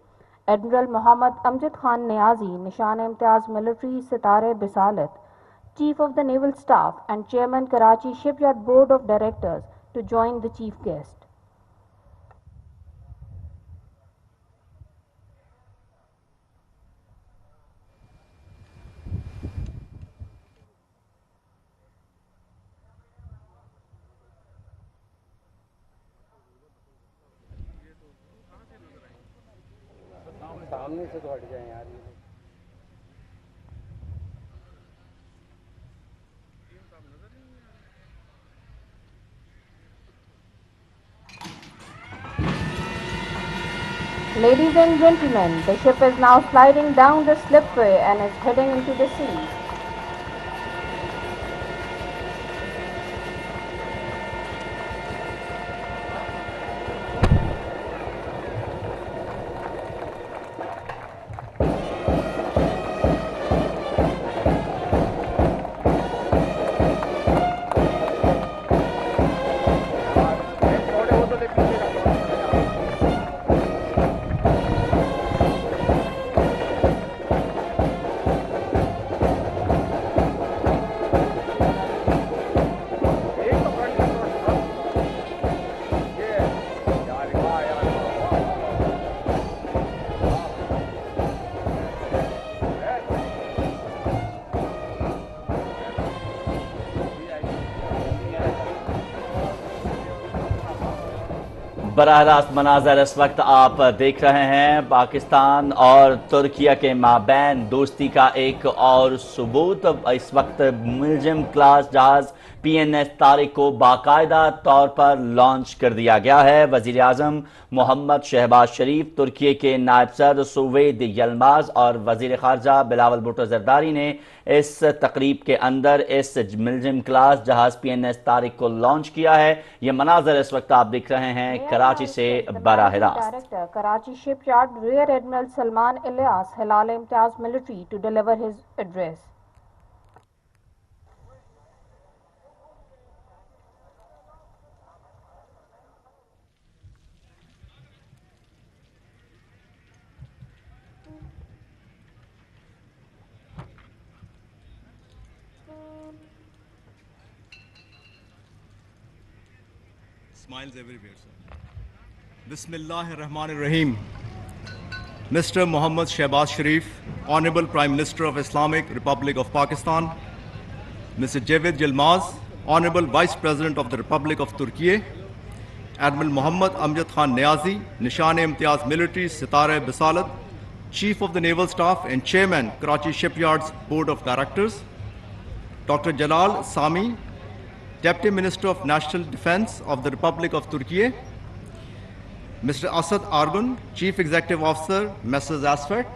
Admiral Mohammad Amjad Khan Niazi, Nishan Imtiaz Military, Sitare Bisalat, Chief of the Naval Staff and Chairman Karachi Shipyard Board of Directors, to join the chief guest. सामने से तो हट जाए यार ये। Ladies and gentlemen, the ship is now sliding down the slipway and is heading into the sea. बराह रास्त मनाजर इस वक्त आप देख रहे हैं। पाकिस्तान और तुर्किया के माबैन दोस्ती का एक और सबूत। इस वक्त मुलजिम क्लास जहाज PNS तारिक को बाकायदा तौर पर लॉन्च कर दिया गया है। वजीर आजम मोहम्मद शहबाज शरीफ, तुर्की के नायब सदर सुवेद यलमाज और वजीर खारजा बिलावल भुट्टो जरदारी ने इस तकरीब के अंदर इस मुलजिम क्लास जहाज PNS तारिक को लॉन्च किया है। ये मनाजर इस वक्त आप देख रहे हैं कराची से बराह रास्त। Karachi shipyard rear admiral Salman Ilyas Hilal Imtiaz military to deliver his address. Smiles everywhere, sir. Bismillahir-Rahmanir-Rahim. Mr. Mohammad Shehbaz Sharif, Honorable Prime Minister of Islamic Republic of Pakistan, Mr. Javed Yilmaz, Honorable Vice President of the Republic of Turkey, Admiral Muhammad Amjad Khan Niazi, Nishan-e-Imtiyaz Military Sitare Bisalat, Chief of the Naval Staff and Chairman, Karachi Shipyards Board of Directors, Dr. Jalal Sami, Deputy Minister of National Defense of the Republic of Turkey, Mr. Asad Argun, Chief Executive Officer, Messrs. Asfet,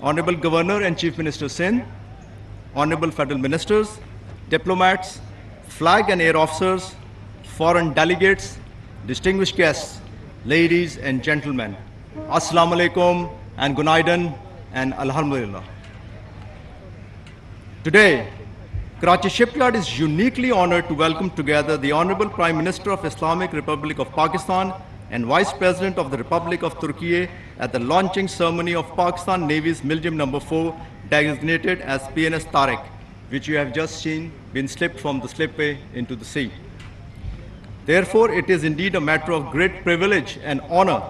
Honorable Governor and Chief Minister Sindh, Honorable Federal Ministers, diplomats, flag and air officers, foreign delegates, distinguished guests, ladies and gentlemen, Assalamu alaikum and Gunaidan and Alhamdulillah. Today, Karachi Shipyard is uniquely honored to welcome together the Honorable Prime Minister of Islamic Republic of Pakistan and Vice President of the Republic of Turkey at the launching ceremony of Pakistan Navy's Muljim No. 4 designated as PNS Tariq, which you have just seen been slipped from the slipway into the sea. Therefore, it is indeed a matter of great privilege and honor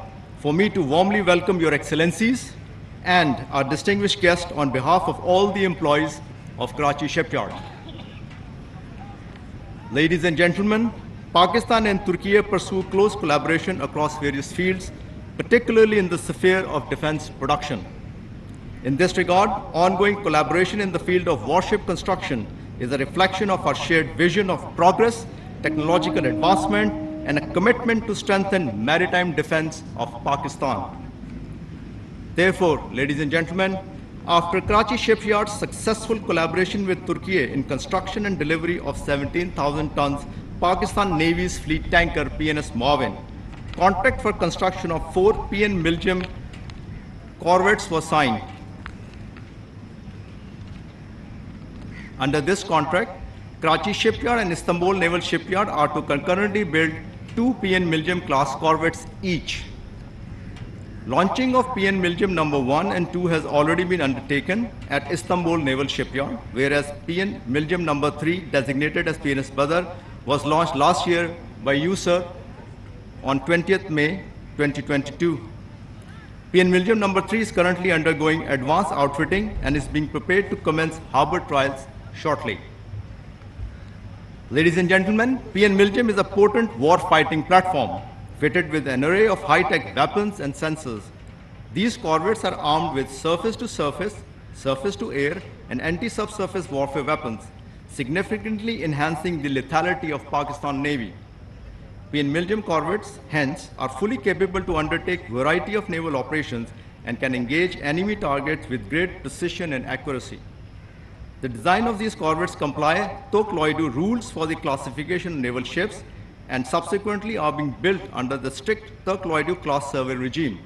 for me to warmly welcome Your Excellencies and our distinguished guests on behalf of all the employees of Karachi Shipyard. Ladies and gentlemen, Pakistan and Turkey pursue close collaboration across various fields, particularly in the sphere of defense production. In this regard, ongoing collaboration in the field of warship construction is a reflection of our shared vision of progress, technological advancement, and a commitment to strengthen maritime defense of Pakistan. Therefore, ladies and gentlemen, after Karachi Shipyard's successful collaboration with Turkey in construction and delivery of 17,000 tons Pakistan Navy's fleet tanker PNS Marvin, contract for construction of 4 PN Muljim corvettes was signed. Under this contract, Karachi Shipyard and Istanbul Naval Shipyard are to concurrently build 2 PN Muljim class corvettes each. Launching of PN Muljim No. 1 and 2 has already been undertaken at Istanbul Naval Shipyard, whereas PN Muljim No. 3, designated as PNS Badr, was launched last year by you, sir, on 20th May 2022. PN Muljim No. 3 is currently undergoing advanced outfitting and is being prepared to commence harbor trials shortly. Ladies and gentlemen, PN Muljim is a potent war-fighting platform fitted with an array of high-tech weapons and sensors. These corvettes are armed with surface-to-surface, surface-to-air, and anti-subsurface warfare weapons, significantly enhancing the lethality of Pakistan Navy. PN Muljim corvettes, hence, are fully capable to undertake a variety of naval operations and can engage enemy targets with great precision and accuracy. The design of these corvettes comply Tokloidu rules for the classification of naval ships and subsequently are being built under the strict Turk-Lloydu class survey regime.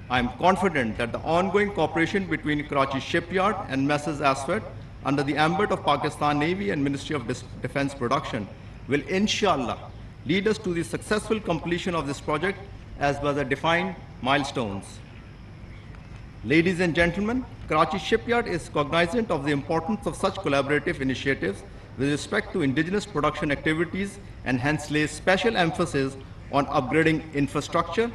I am confident that the ongoing cooperation between Karachi Shipyard and Messrs. Asfet under the ambit of Pakistan Navy and Ministry of Defense Production will inshallah lead us to the successful completion of this project as per the defined milestones. Ladies and gentlemen, Karachi Shipyard is cognizant of the importance of such collaborative initiatives with respect to indigenous production activities and hence lays special emphasis on upgrading infrastructure,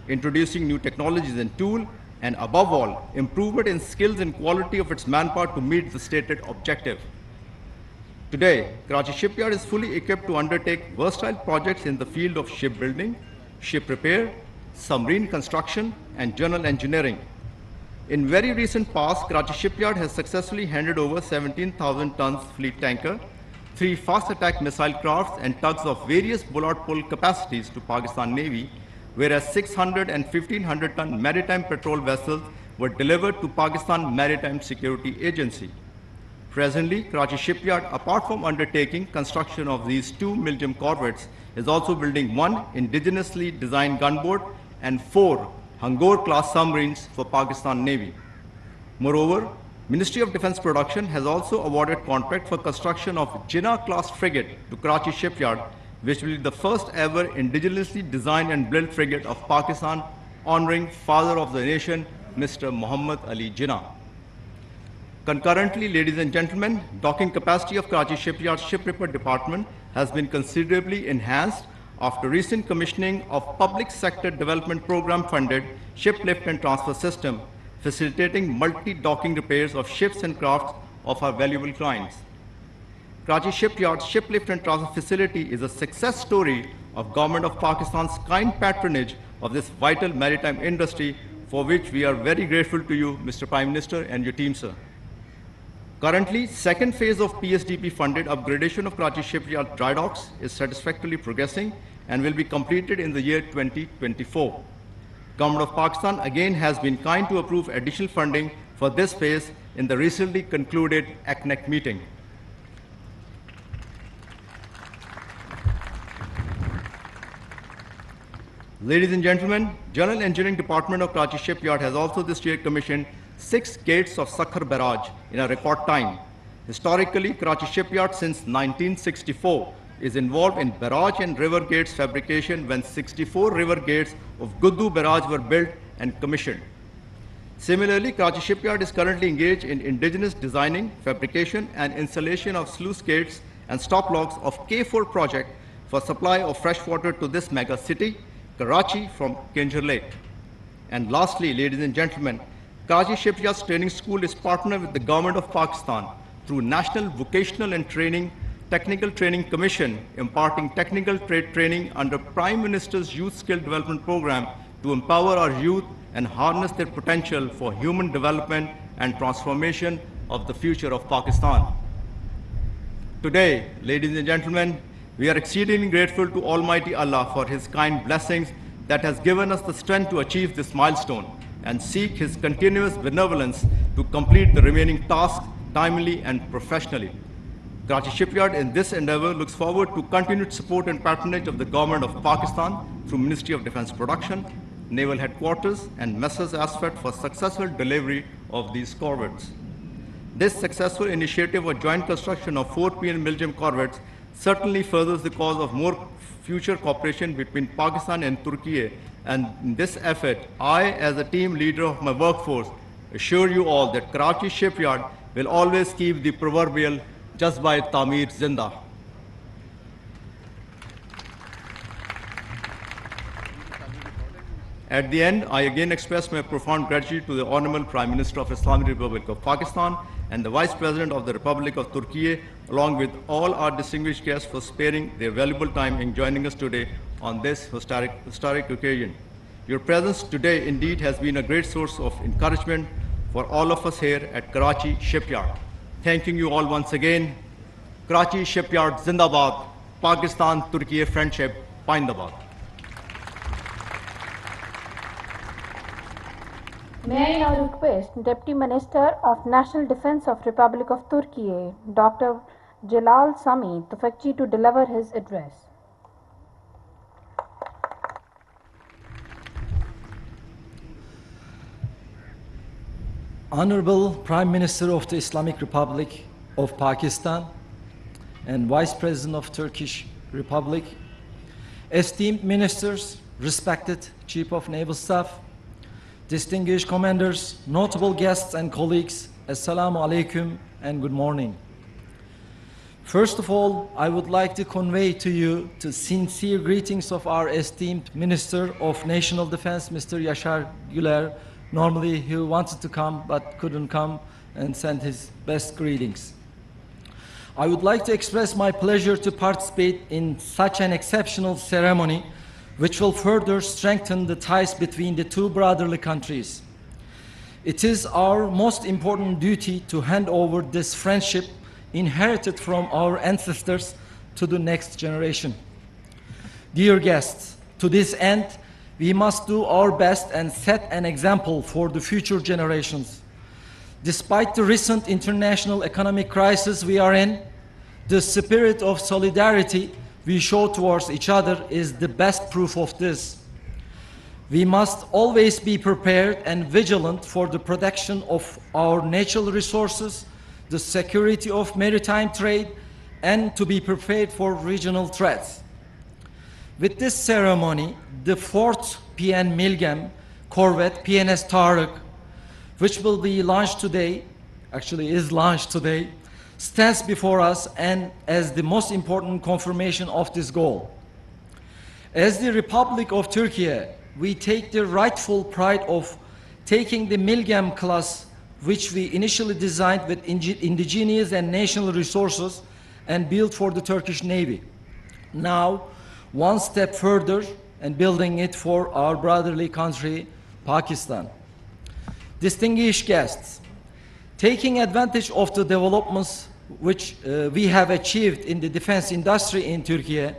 introducing new technologies and tools, and above all, improvement in skills and quality of its manpower to meet the stated objective. Today, Karachi Shipyard is fully equipped to undertake versatile projects in the field of shipbuilding, ship repair, submarine construction, and general engineering. In very recent past, Karachi Shipyard has successfully handed over 17,000 tons fleet tanker, 3 fast attack missile crafts and tugs of various bollard pull capacities to Pakistan Navy, whereas 600 and 1,500 ton maritime patrol vessels were delivered to Pakistan Maritime Security Agency. Presently, Karachi Shipyard, apart from undertaking construction of these 2 Milgem corvettes, is also building 1 indigenously designed gunboat and 4 Hangor-class submarines for Pakistan Navy. Moreover, Ministry of Defense Production has also awarded contract for construction of Jinnah-class frigate to Karachi Shipyard, which will be the first ever indigenously designed and built frigate of Pakistan, honoring father of the nation, Mr. Muhammad Ali Jinnah. Concurrently, ladies and gentlemen, docking capacity of Karachi Shipyard's ship repair department has been considerably enhanced after recent commissioning of public sector development program funded ship lift and transfer system, facilitating multi-docking repairs of ships and crafts of our valuable clients. Karachi Shipyard's ship lift and transfer facility is a success story of Government of Pakistan's kind patronage of this vital maritime industry, for which we are very grateful to you, Mr. Prime Minister, and your team, sir. Currently, second phase of PSDP-funded upgradation of Karachi Shipyard dry docks is satisfactorily progressing and will be completed in the year 2024. Government of Pakistan again has been kind to approve additional funding for this phase in the recently concluded ACNEC meeting. Ladies and gentlemen, General Engineering Department of Karachi Shipyard has also this year commissioned 6 gates of Sakhar barrage in a record time. Historically, Karachi Shipyard since 1964 is involved in barrage and river gates fabrication when 64 river gates of Guddu barrage were built and commissioned. Similarly, Karachi Shipyard is currently engaged in indigenous designing, fabrication and installation of sluice gates and stop locks of K4 project for supply of fresh water to this mega city, Karachi, from Kinjur Lake. And lastly, ladies and gentlemen, Karachi Shipyard's training school is partnered with the Government of Pakistan through National Vocational and Technical Training Commission, imparting technical trade training under Prime Minister's Youth Skill Development Program to empower our youth and harness their potential for human development and transformation of the future of Pakistan. Today, ladies and gentlemen, we are exceedingly grateful to Almighty Allah for His kind blessings that has given us the strength to achieve this milestone, and seek His continuous benevolence to complete the remaining tasks timely and professionally. Karachi Shipyard in this endeavor looks forward to continued support and patronage of the Government of Pakistan through Ministry of Defense Production, Naval Headquarters and Messrs Asphalt for successful delivery of these corvettes. This successful initiative of joint construction of 4 PN Milgem corvettes certainly furthers the cause of more future cooperation between Pakistan and Turkey, and in this effort, I, as a team leader of my workforce, assure you all that Karachi Shipyard will always keep the proverbial Jazba Tamir Zinda. At the end, I again express my profound gratitude to the Honorable Prime Minister of Islamic Republic of Pakistan and the Vice President of the Republic of Turkey, along with all our distinguished guests for sparing their valuable time in joining us today on this historic occasion. Your presence today indeed has been a great source of encouragement for all of us here at Karachi Shipyard. Thanking you all once again. Karachi Shipyard Zindabad, Pakistan-Turkey friendship, Pindabad. May I now request Deputy Minister of National Defense of Republic of Turkey, Dr. Jalal Sami Tufekci, to deliver his address. Honorable Prime Minister of the Islamic Republic of Pakistan and Vice President of Turkish Republic, esteemed ministers, respected Chief of Naval Staff, distinguished commanders, notable guests and colleagues, Assalamu alaikum and good morning. First of all, I would like to convey to you the sincere greetings of our esteemed Minister of National Defense, Mr. Yashar Güler. Normally he wanted to come but couldn't come, and sent his best greetings. I would like to express my pleasure to participate in such an exceptional ceremony, which will further strengthen the ties between the two brotherly countries. It is our most important duty to hand over this friendship inherited from our ancestors to the next generation. Dear guests, to this end, we must do our best and set an example for the future generations. Despite the recent international economic crisis we are in, the spirit of solidarity we show towards each other is the best proof of this. We must always be prepared and vigilant for the protection of our natural resources, the security of maritime trade, and to be prepared for regional threats. With this ceremony, the 4th PN Milgem corvette PNS Tariq, which will be launched today, actually is launched today, stands before us and as the most important confirmation of this goal. As the Republic of Turkey, we take the rightful pride of taking the Milgem class, which we initially designed with indigenous and national resources and built for the Turkish Navy. Now, one step further and building it for our brotherly country, Pakistan. Distinguished guests, taking advantage of the developments which we have achieved in the defense industry in Turkey,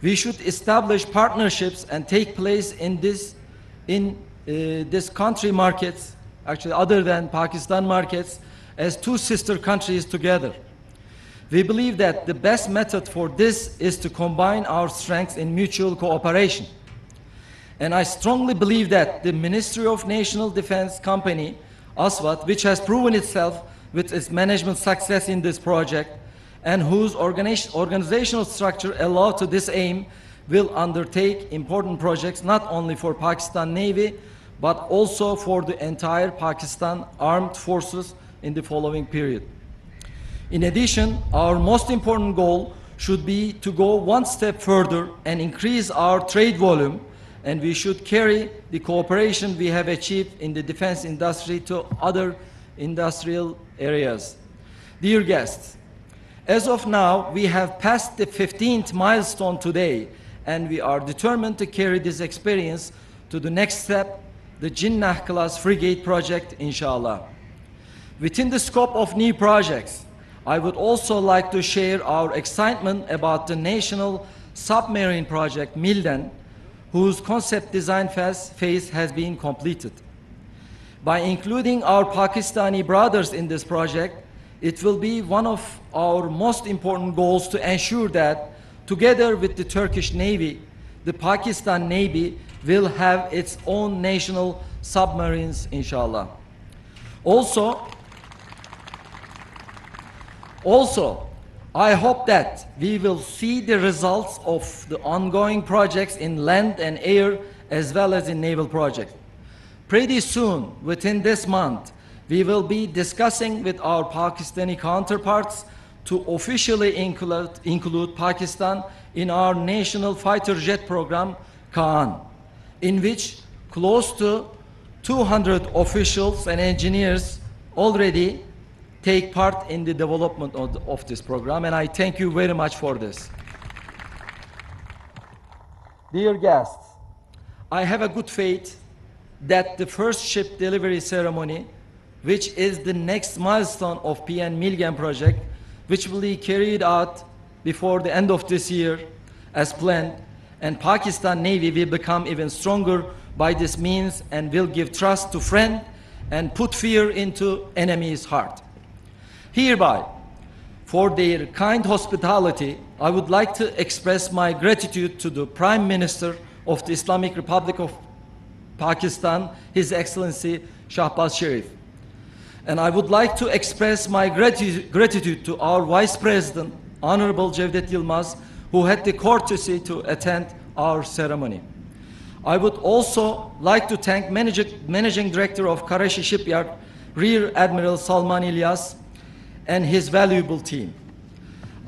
we should establish partnerships and take place in this country markets, actually other than Pakistan markets, as two sister countries together. We believe that the best method for this is to combine our strengths in mutual cooperation. And I strongly believe that the Ministry of National Defense Company, ASWAT, which has proven itself with its management success in this project, and whose organizational structure allow to this aim, will undertake important projects not only for Pakistan Navy, but also for the entire Pakistan Armed Forces in the following period. In addition, our most important goal should be to go one step further and increase our trade volume, and we should carry the cooperation we have achieved in the defense industry to other industrial areas. Dear guests, as of now, we have passed the 15th milestone today, and we are determined to carry this experience to the next step, the Jinnah class frigate project, inshallah. Within the scope of new projects, I would also like to share our excitement about the national submarine project, Milden, whose concept design phase has been completed. By including our Pakistani brothers in this project, it will be one of our most important goals to ensure that, together with the Turkish Navy, the Pakistan Navy will have its own national submarines, inshallah. Also, I hope that we will see the results of the ongoing projects in land and air, as well as in naval projects. Pretty soon, within this month, we will be discussing with our Pakistani counterparts to officially include Pakistan in our national fighter jet program, Kaan, in which close to 200 officials and engineers already take part in the development of this program, and I thank you very much for this. Dear guests, I have a good faith that the first ship delivery ceremony, which is the next milestone of PN Milgem project, which will be carried out before the end of this year as planned, and Pakistan Navy will become even stronger by this means and will give trust to friend and put fear into enemy's heart. Hereby, for their kind hospitality, I would like to express my gratitude to the Prime Minister of the Islamic Republic of Pakistan, His Excellency Shehbaz Sharif. And I would like to express my gratitude to our Vice President, Honorable Cevdet Yilmaz, who had the courtesy to attend our ceremony. I would also like to thank Managing Director of Karachi Shipyard, Rear Admiral Salman Ilyas, and his valuable team.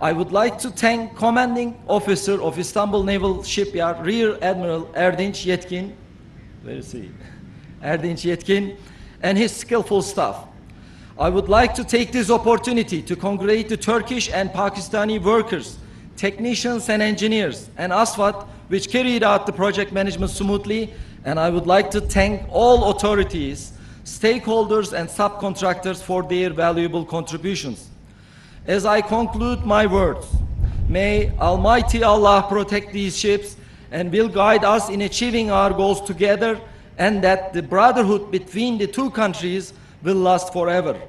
I would like to thank Commanding Officer of Istanbul Naval Shipyard, Rear Admiral Erdinç Yetkin, where is he? Erdinç Yetkin, and his skillful staff. I would like to take this opportunity to congratulate the Turkish and Pakistani workers, technicians and engineers, and ASFAT, which carried out the project management smoothly, and I would like to thank all authorities, stakeholders and subcontractors for their valuable contributions. As I conclude my words, may Almighty Allah protect these ships and will guide us in achieving our goals together, and that the brotherhood between the two countries will last forever.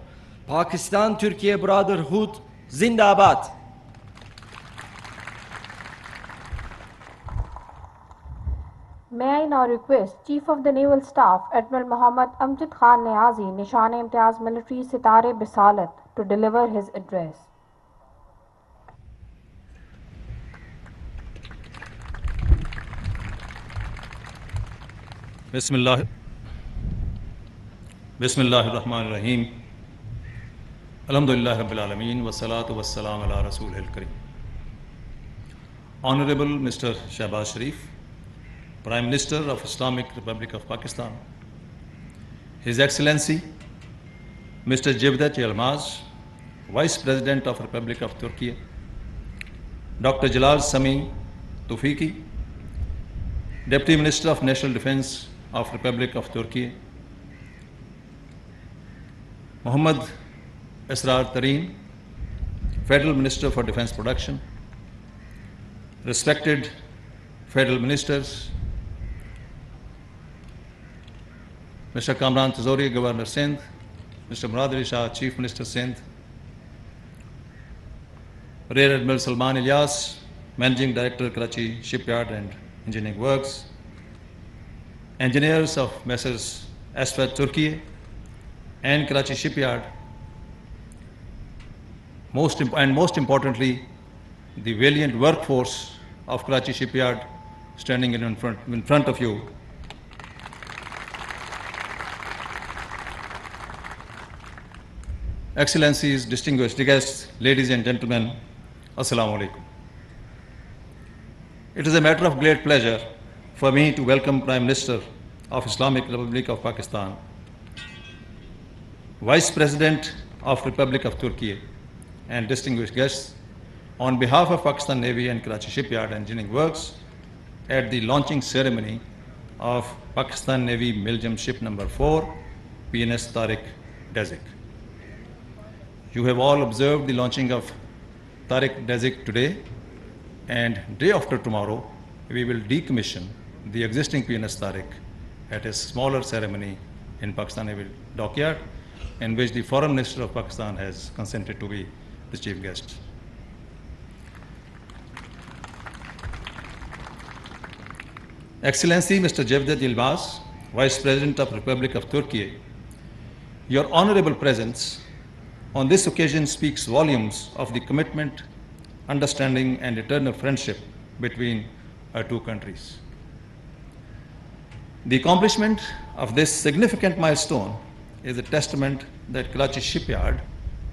Pakistan-Turkey Brotherhood, Zindabad. May I now request Chief of the Naval Staff, Admiral Muhammad Amjad Khan Niazi, Nishan-e-Imtiaz Military Sitare Bisalat, to deliver his address. Bismillahirrahmanirrahim. Alhamdulillah Rabbil Alameen wa salatu wa salam ala Rasulil Kareem. Honorable Mr. Shehbaz Sharif, Prime Minister of Islamic Republic of Pakistan, His Excellency Mr. Jevdet Yilmaz, Vice President of Republic of Turkey, Dr. Jalal Sami Tufiki, Deputy Minister of National Defense of Republic of Turkey, Muhammad Esrar Tareen, Federal Minister for Defense Production, respected Federal Ministers, Mr. Kamran Tazori, Governor Sindh, Mr. Murad Ali Shah, Chief Minister Sindh, Rear Admiral Salman Ilyas, Managing Director, Karachi Shipyard and Engineering Works, engineers of Messrs. Asfat Turkey and Karachi Shipyard, most importantly, the valiant workforce of Karachi Shipyard standing in front of you. Excellencies, distinguished guests, ladies and gentlemen, Assalamu alaikum. It is a matter of great pleasure for me to welcome Prime Minister of Islamic Republic of Pakistan, Vice President of Republic of Turkey, and distinguished guests on behalf of Pakistan Navy and Karachi Shipyard Engineering Works at the launching ceremony of Pakistan Navy Miljam Ship number 4, PNS Tariq Desik. You have all observed the launching of Tariq Desik today, and day after tomorrow, we will decommission the existing PNS Tariq at a smaller ceremony in Pakistan Navy dockyard, in which the Foreign Minister of Pakistan has consented to be the chief guest. Excellency Mr. Jevdet Yilmaz, Vice President of Republic of Turkey, your honorable presence on this occasion speaks volumes of the commitment, understanding and eternal friendship between our two countries. The accomplishment of this significant milestone is a testament that Karachi Shipyard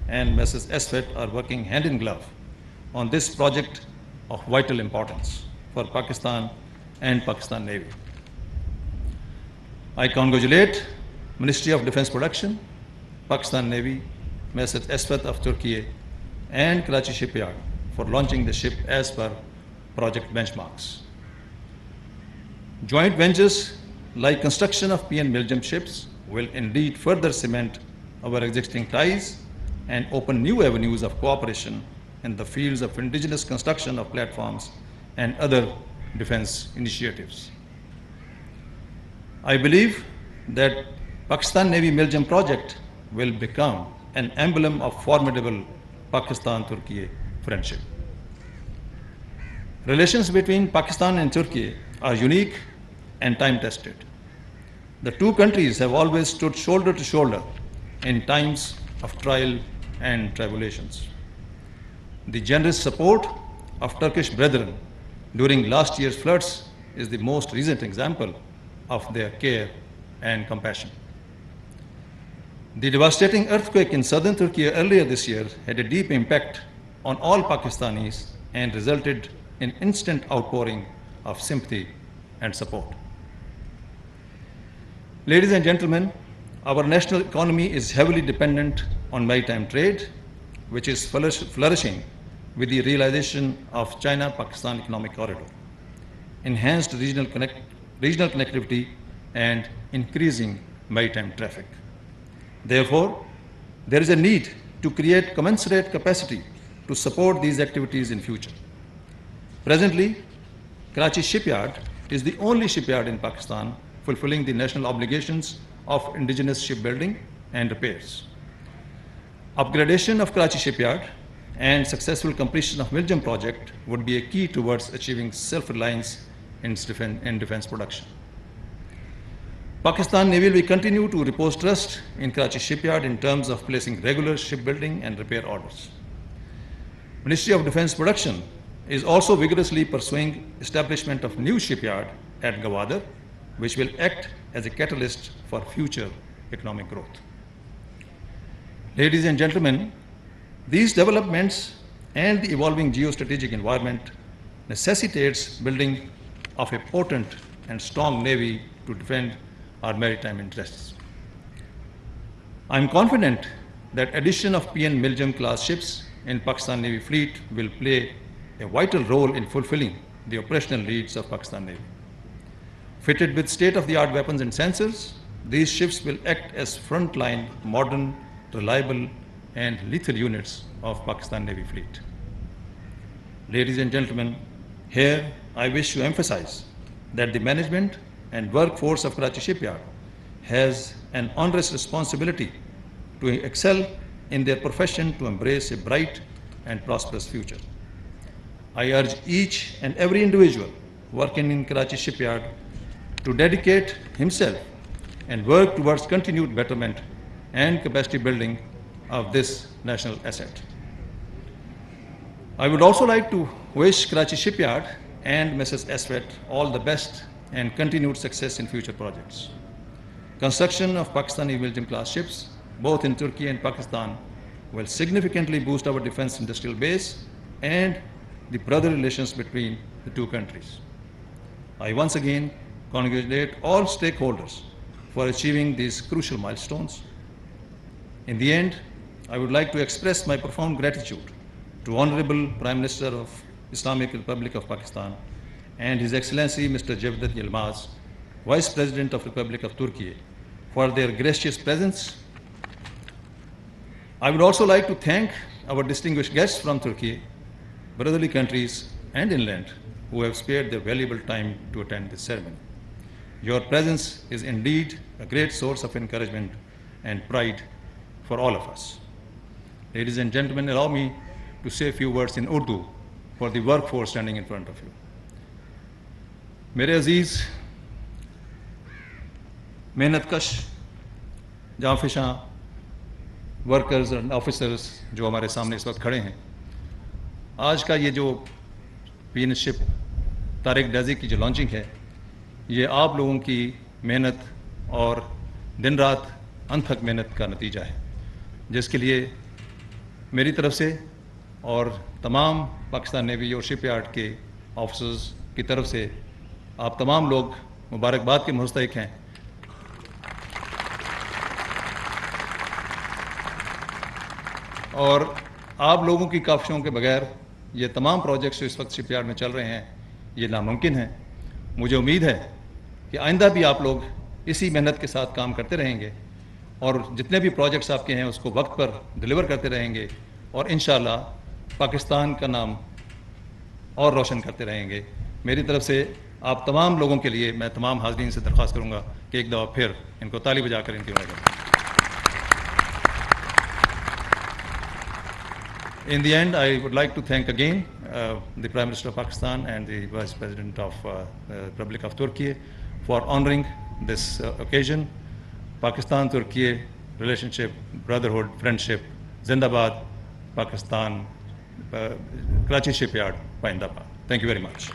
and Messrs. Asfat are working hand in glove on this project of vital importance for Pakistan and Pakistan Navy. I congratulate Ministry of Defense Production, Pakistan Navy, Messrs. Asfat of Turkey and Karachi Shipyard for launching the ship as per project benchmarks. Joint ventures like construction of PN Miljam ships will indeed further cement our existing ties and open new avenues of cooperation in the fields of indigenous construction of platforms and other defense initiatives. I believe that Pakistan Navy Miljam project will become an emblem of formidable Pakistan-Turkey friendship. Relations between Pakistan and Turkey are unique and time-tested. The two countries have always stood shoulder to shoulder in times of trial and tribulations. The generous support of Turkish brethren during last year's floods is the most recent example of their care and compassion. The devastating earthquake in southern Turkey earlier this year had a deep impact on all Pakistanis and resulted in instant outpouring of sympathy and support. Ladies and gentlemen, Our national economy is heavily dependent on maritime trade, which is flourishing with the realization of China-Pakistan Economic Corridor, enhanced regional connectivity, and increasing maritime traffic. Therefore, there is a need to create commensurate capacity to support these activities in future. Presently, Karachi Shipyard is the only shipyard in Pakistan fulfilling the national obligations of indigenous shipbuilding and repairs. Upgradation of Karachi Shipyard and successful completion of Miljam project would be a key towards achieving self-reliance in defense production. Pakistan Navy will continue to repose trust in Karachi Shipyard in terms of placing regular shipbuilding and repair orders. Ministry of Defense Production is also vigorously pursuing establishment of new shipyard at Gwadar, which will act as a catalyst for future economic growth. Ladies and gentlemen, these developments and the evolving geostrategic environment necessitates building of a potent and strong navy to defend our maritime interests. I am confident that addition of PN Miljam class ships in Pakistan Navy fleet will play a vital role in fulfilling the operational needs of Pakistan Navy. Fitted with state-of-the-art weapons and sensors, these ships will act as frontline, modern, reliable, and lethal units of Pakistan Navy fleet. Ladies and gentlemen, here I wish to emphasize that the management and workforce of Karachi Shipyard has an onerous responsibility to excel in their profession to embrace a bright and prosperous future. I urge each and every individual working in Karachi Shipyard to dedicate himself and work towards continued betterment and capacity building of this national asset. I would also like to wish Karachi Shipyard and Mrs. Aswat all the best and continued success in future projects. Construction of Pakistani Miljam class ships, both in Turkey and Pakistan, will significantly boost our defense industrial base and the brother relations between the two countries. I once again congratulate all stakeholders for achieving these crucial milestones. In the end, I would like to express my profound gratitude to Honorable Prime Minister of Islamic Republic of Pakistan and His Excellency Mr. Cevdet Yilmaz, Vice President of Republic of Turkey, for their gracious presence. I would also like to thank our distinguished guests from Turkey, brotherly countries and inland, who have spared their valuable time to attend this ceremony. Your presence is indeed a great source of encouragement and pride for all of us. Ladies and gentlemen, allow me to say a few words in Urdu for the workforce standing in front of you. मेरे अजीज़ मेहनतकश जाफिशां workers and officers जो हमारे सामने इस वक्त खड़े हैं, आज का ये जो PNS शिप तारिक डेज़ी की जो लॉन्चिंग है, ये आप लोगों की मेहनत और दिन रात अनथक मेहनत का नतीजा है, जिसके लिए मेरी तरफ से और तमाम पाकिस्तान नेवी और शिपयार्ड के ऑफिसर्स की तरफ से आप तमाम लोग मुबारकबाद के मुस्तहिक हैं। और आप लोगों की काविशों के बगैर ये तमाम प्रोजेक्ट्स जो इस वक्त शिपयार्ड में चल रहे हैं, ये नामुमकिन है। मुझे उम्मीद है कि आइंदा भी आप लोग इसी मेहनत के साथ काम करते रहेंगे और जितने भी प्रोजेक्ट्स आपके हैं उसको वक्त पर डिलीवर करते रहेंगे और इंशाअल्लाह पाकिस्तान का नाम और रोशन करते रहेंगे। मेरी तरफ से आप तमाम लोगों के लिए मैं तमाम हाज़रीन से दरख्वास्त करूँगा कि एक दफ़ा फिर इनको ताली बजाकर इनकी मदद करें। In the end, I would like to thank again the Prime Minister of Pakistan and the Vice President of the Republic of Turkey for honoring this occasion. Pakistan-Turkey relationship, brotherhood, friendship, Zindabad, Pakistan, Karachi Shipyard, Paindabad. Thank you very much.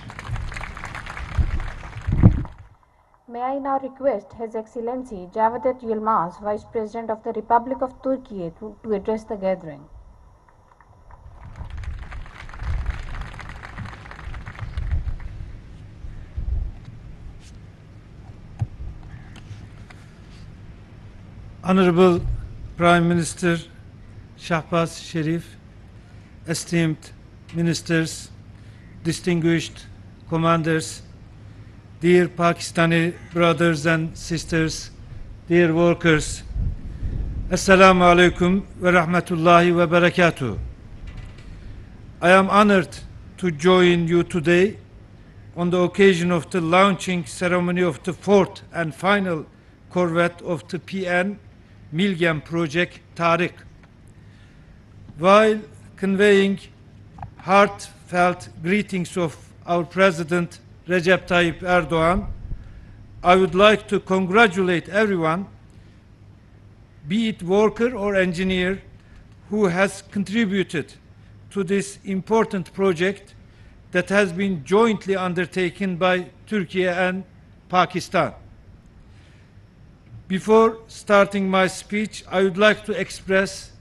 May I now request His Excellency Cevdet Yilmaz, Vice President of the Republic of Turkey, to address the gathering. Honorable Prime Minister Shehbaz Sharif, esteemed ministers, distinguished commanders, dear Pakistani brothers and sisters, dear workers, Assalamu alaikum wa rahmatullahi wa barakatuh. I am honored to join you today on the occasion of the launching ceremony of the fourth and final corvette of the PN Milgem project Tariq. While conveying heartfelt greetings of our President Recep Tayyip Erdogan, I would like to congratulate everyone, be it worker or engineer, who has contributed to this important project that has been jointly undertaken by Turkey and Pakistan. Before starting my speech, I would like to express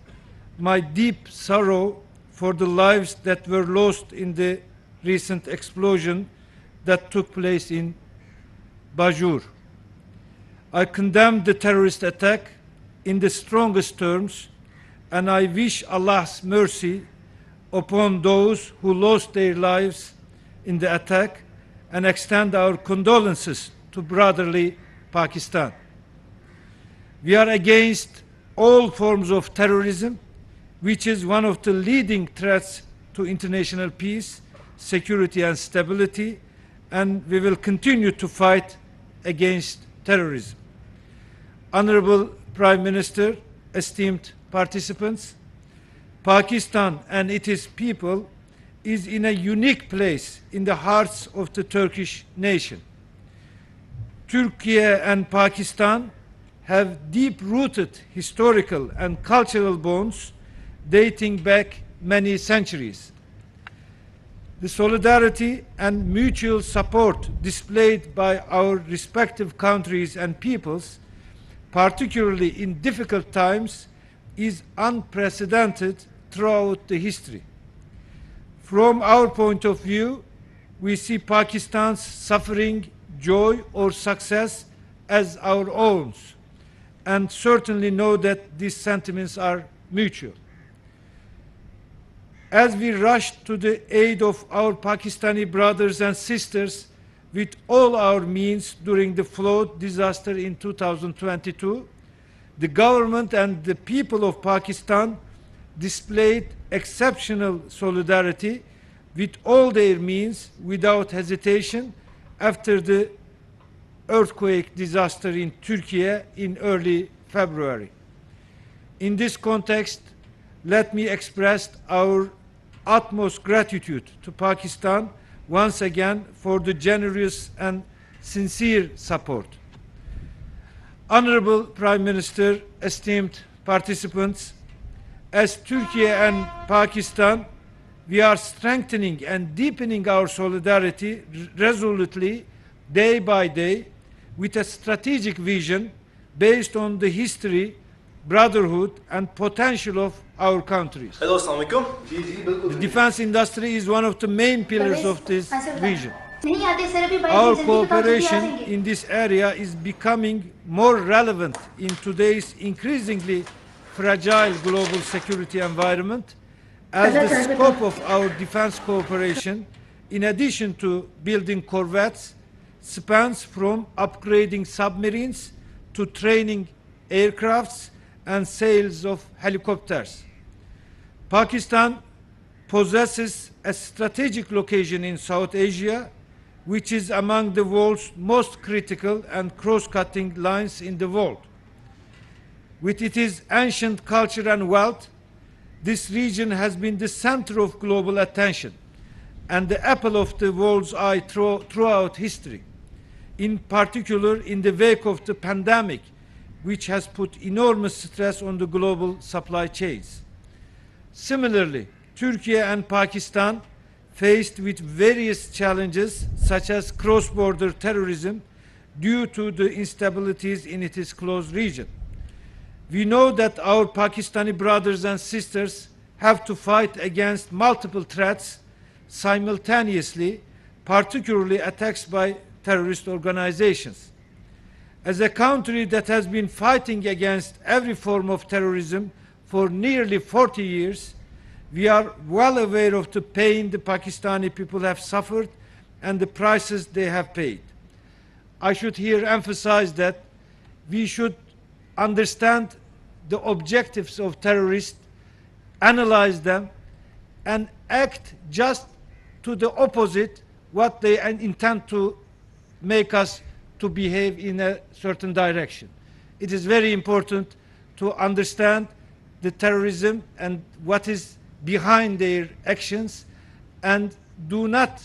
my deep sorrow for the lives that were lost in the recent explosion that took place in Bajur. I condemn the terrorist attack in the strongest terms, and I wish Allah's mercy upon those who lost their lives in the attack and extend our condolences to brotherly Pakistan. We are against all forms of terrorism, which is one of the leading threats to international peace, security and stability, and we will continue to fight against terrorism. Honorable Prime Minister, esteemed participants, Pakistan and its people is in a unique place in the hearts of the Turkish nation. Turkey and Pakistan have deep-rooted historical and cultural bonds dating back many centuries. The solidarity and mutual support displayed by our respective countries and peoples, particularly in difficult times, is unprecedented throughout the history. From our point of view, we see Pakistan's suffering, joy, or success as our own, and certainly know that these sentiments are mutual. As we rush to the aid of our Pakistani brothers and sisters with all our means during the flood disaster in 2022, the government and the people of Pakistan displayed exceptional solidarity with all their means without hesitation after the earthquake disaster in Turkey in early February. In this context, let me express our utmost gratitude to Pakistan once again for the generous and sincere support. Honorable Prime Minister, esteemed participants, as Turkey and Pakistan, we are strengthening and deepening our solidarity resolutely day by day with a strategic vision based on the history, brotherhood and potential of our countries. The defense industry is one of the main pillars of this vision. Our cooperation in this area is becoming more relevant in today's increasingly fragile global security environment, as the scope of our defense cooperation, in addition to building corvettes, spans from upgrading submarines to training aircrafts and sales of helicopters. Pakistan possesses a strategic location in South Asia, which is among the world's most critical and cross-cutting lines in the world. With its ancient culture and wealth, this region has been the center of global attention and the apple of the world's eye throughout history, in particular in the wake of the pandemic, which has put enormous stress on the global supply chains. Similarly, Turkey and Pakistan, faced with various challenges such as cross-border terrorism due to the instabilities in its close region. We know that our Pakistani brothers and sisters have to fight against multiple threats simultaneously, particularly attacks by terrorist organizations. As a country that has been fighting against every form of terrorism for nearly 40 years, we are well aware of the pain the Pakistani people have suffered and the prices they have paid. I should here emphasize that we should understand the objectives of terrorists, analyze them, and act just to the opposite what they intend to make us to behave in a certain direction. It is very important to understand the terrorism and what is behind their actions, and do not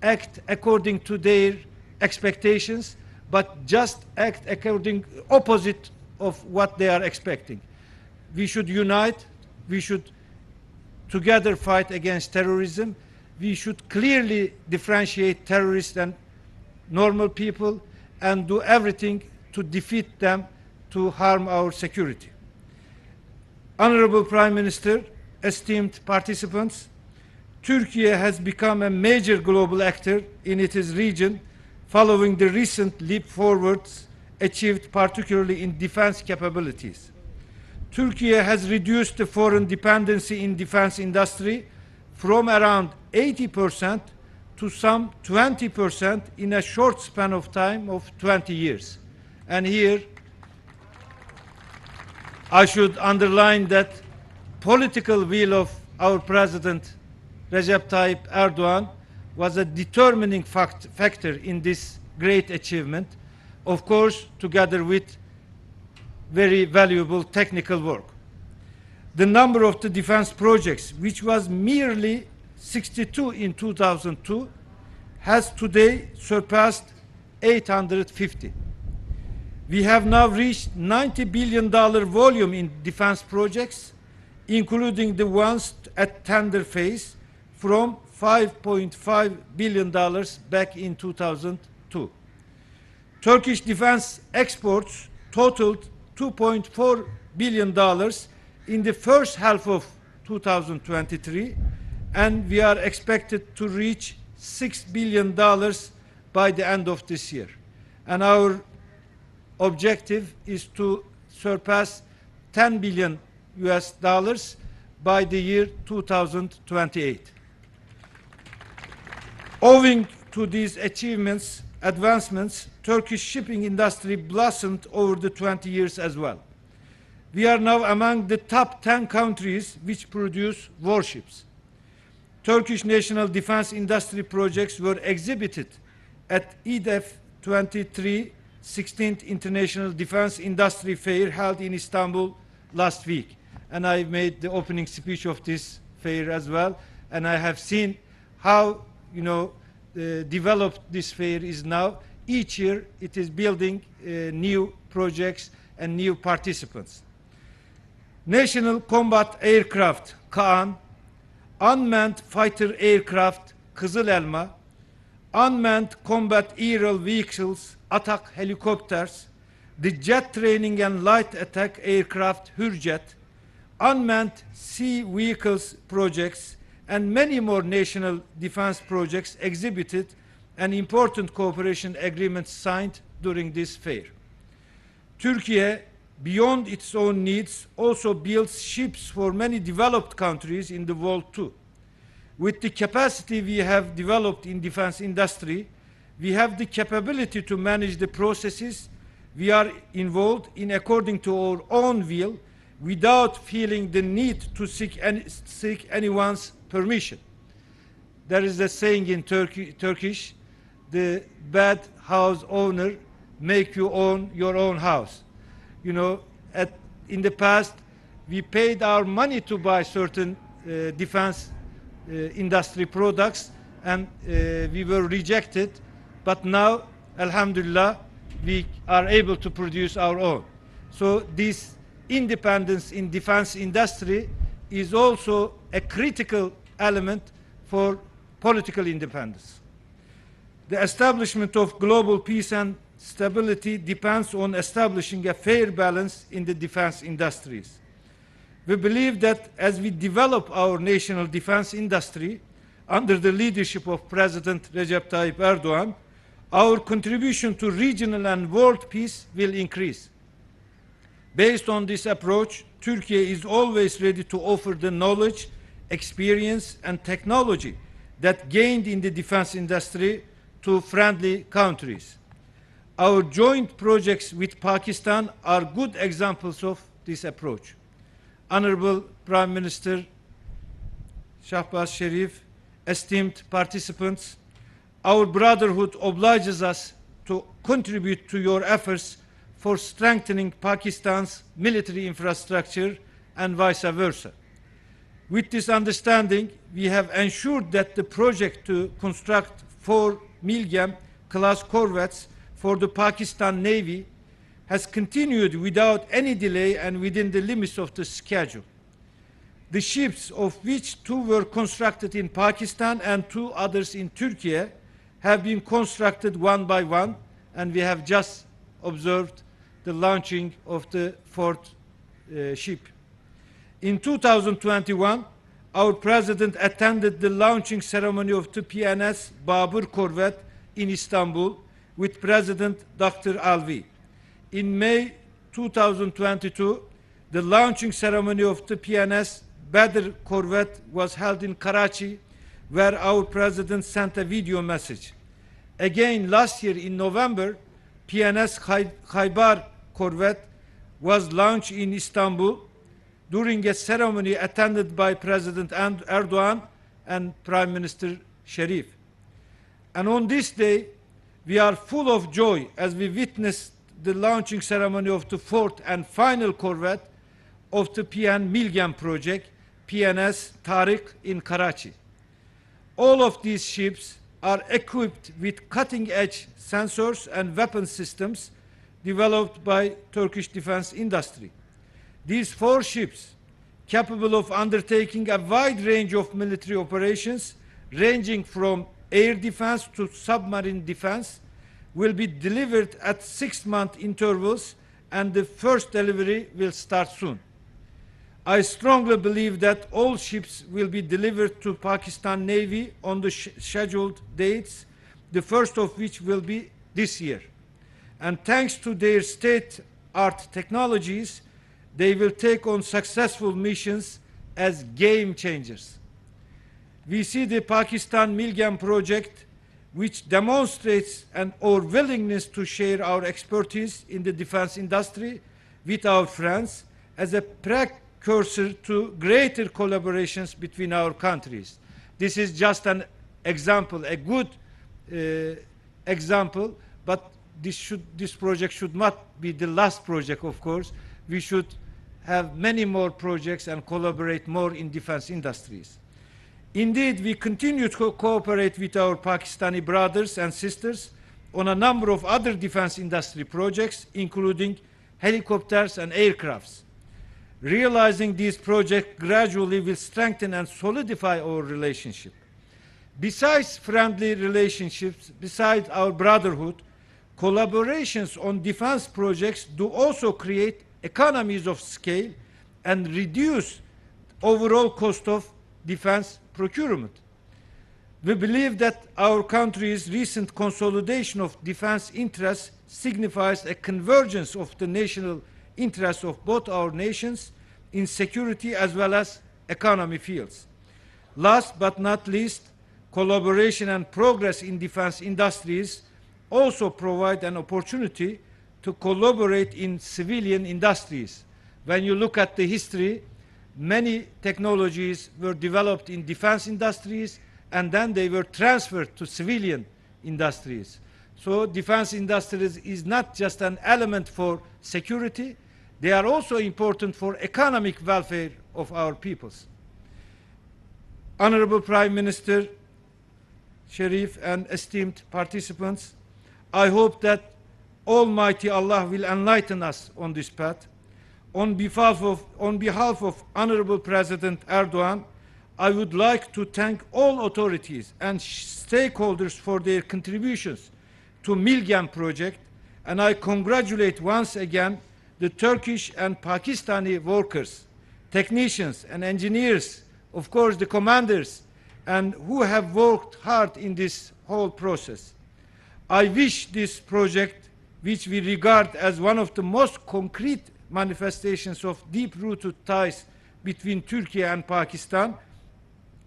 act according to their expectations, but just act according opposite of what they are expecting. We should unite. We should together fight against terrorism. We should clearly differentiate terrorists and normal people and do everything to defeat them, to harm our security. Honorable Prime Minister, esteemed participants, Turkey has become a major global actor in its region following the recent leap forwards achieved particularly in defense capabilities. Turkey has reduced the foreign dependency in defense industry from around 80% to some 20% in a short span of time of 20 years. And here I should underline that political will of our President Recep Tayyip Erdogan was a determining factor in this great achievement, of course, together with very valuable technical work. The number of the defense projects, which was merely 62 in 2002, has today surpassed 850. We have now reached $90 billion volume in defense projects, including the ones at tender phase, from $5.5 billion back in 2002. Turkish defense exports totaled $2.4 billion in the first half of 2023, and we are expected to reach $6 billion by the end of this year. And our objective is to surpass $10 billion by the year 2028. Owing to these advancements, Turkish shipping industry blossomed over the 20 years as well. We are now among the top 10 countries which produce warships. Turkish national defense industry projects were exhibited at EDF 23 16th International Defense Industry Fair held in Istanbul last week. And I made the opening speech of this fair as well. And I have seen how, developed this fair is now. Each year it is building new projects and new participants. National Combat Aircraft, Kaan, Unmanned Fighter Aircraft, Kızıl Elma, Unmanned Combat Aerial Vehicles, Atak Helicopters, the Jet Training and Light Attack Aircraft, Hürjet, Unmanned Sea Vehicles projects, and many more national defense projects exhibited and important cooperation agreements signed during this fair. Turkey, beyond its own needs, also builds ships for many developed countries in the world too. With the capacity we have developed in defense industry, we have the capability to manage the processes we are involved in according to our own will, without feeling the need to seek anyone's permission. There is a saying in Turkish, the bad house owner make you own your own house. In the past, we paid our money to buy certain defense industry products, and we were rejected. But now, alhamdulillah, we are able to produce our own. So this independence in defense industry is also a critical element for political independence. The establishment of global peace and stability depends on establishing a fair balance in the defense industries. We believe that as we develop our national defense industry under the leadership of President Recep Tayyip Erdogan, our contribution to regional and world peace will increase. Based on this approach, Turkey is always ready to offer the knowledge, experience, and technology that gained in the defense industry to friendly countries. Our joint projects with Pakistan are good examples of this approach. Honorable Prime Minister Shehbaz Sharif, esteemed participants, our brotherhood obliges us to contribute to your efforts for strengthening Pakistan's military infrastructure and vice versa. With this understanding, we have ensured that the project to construct 4 Milgem-class corvettes for the Pakistan Navy has continued without any delay and within the limits of the schedule. The ships, of which 2 were constructed in Pakistan and 2 others in Turkey, have been constructed one by one, and we have just observed the launching of the 4th ship. In 2021, our President attended the launching ceremony of the PNS Babur corvette in Istanbul with President Dr. Alvi. In May 2022, the launching ceremony of the PNS Badr corvette was held in Karachi, where our President sent a video message. Again, last year in November, PNS Khaybar corvette was launched in Istanbul during a ceremony attended by President Erdogan and Prime Minister Sharif. And on this day, we are full of joy as we witnessed the launching ceremony of the 4th and final corvette of the PN Milgem project, PNS Tariq in Karachi. All of these ships are equipped with cutting-edge sensors and weapon systems developed by Turkish defense industry. These 4 ships, capable of undertaking a wide range of military operations, ranging from air defense to submarine defense, will be delivered at 6-month intervals, and the first delivery will start soon. I strongly believe that all ships will be delivered to Pakistan Navy on the scheduled dates, the first of which will be this year. And thanks to their state-of-the-art technologies, they will take on successful missions as game changers. We see the Pakistan Milgem project, which demonstrates our willingness to share our expertise in the defense industry with our friends, as a precursor to greater collaborations between our countries. This is just an example, a good example, but this project should not be the last project, of course. We should have many more projects and collaborate more in defense industries. Indeed, we continue to cooperate with our Pakistani brothers and sisters on a number of other defense industry projects, including helicopters and aircrafts. Realizing these projects gradually will strengthen and solidify our relationship. Besides friendly relationships, besides our brotherhood, collaborations on defense projects do also create economies of scale and reduce overall cost of defense procurement. We believe that our country's recent consolidation of defense interests signifies a convergence of the national interests of both our nations in security as well as economy fields. Last but not least, collaboration and progress in defense industries also provide an opportunity to collaborate in civilian industries. When you look at the history, many technologies were developed in defense industries and then they were transferred to civilian industries. So defense industries is not just an element for security, they are also important for economic welfare of our peoples. Honorable Prime Minister Sharif and esteemed participants, I hope that Almighty Allah will enlighten us on this path. On behalf of Honorable President Erdogan, I would like to thank all authorities and stakeholders for their contributions to Milgem project, and I congratulate once again the Turkish and Pakistani workers, technicians and engineers, of course the commanders, and who have worked hard in this whole process. I wish this project, which we regard as one of the most concrete manifestations of deep-rooted ties between Turkey and Pakistan,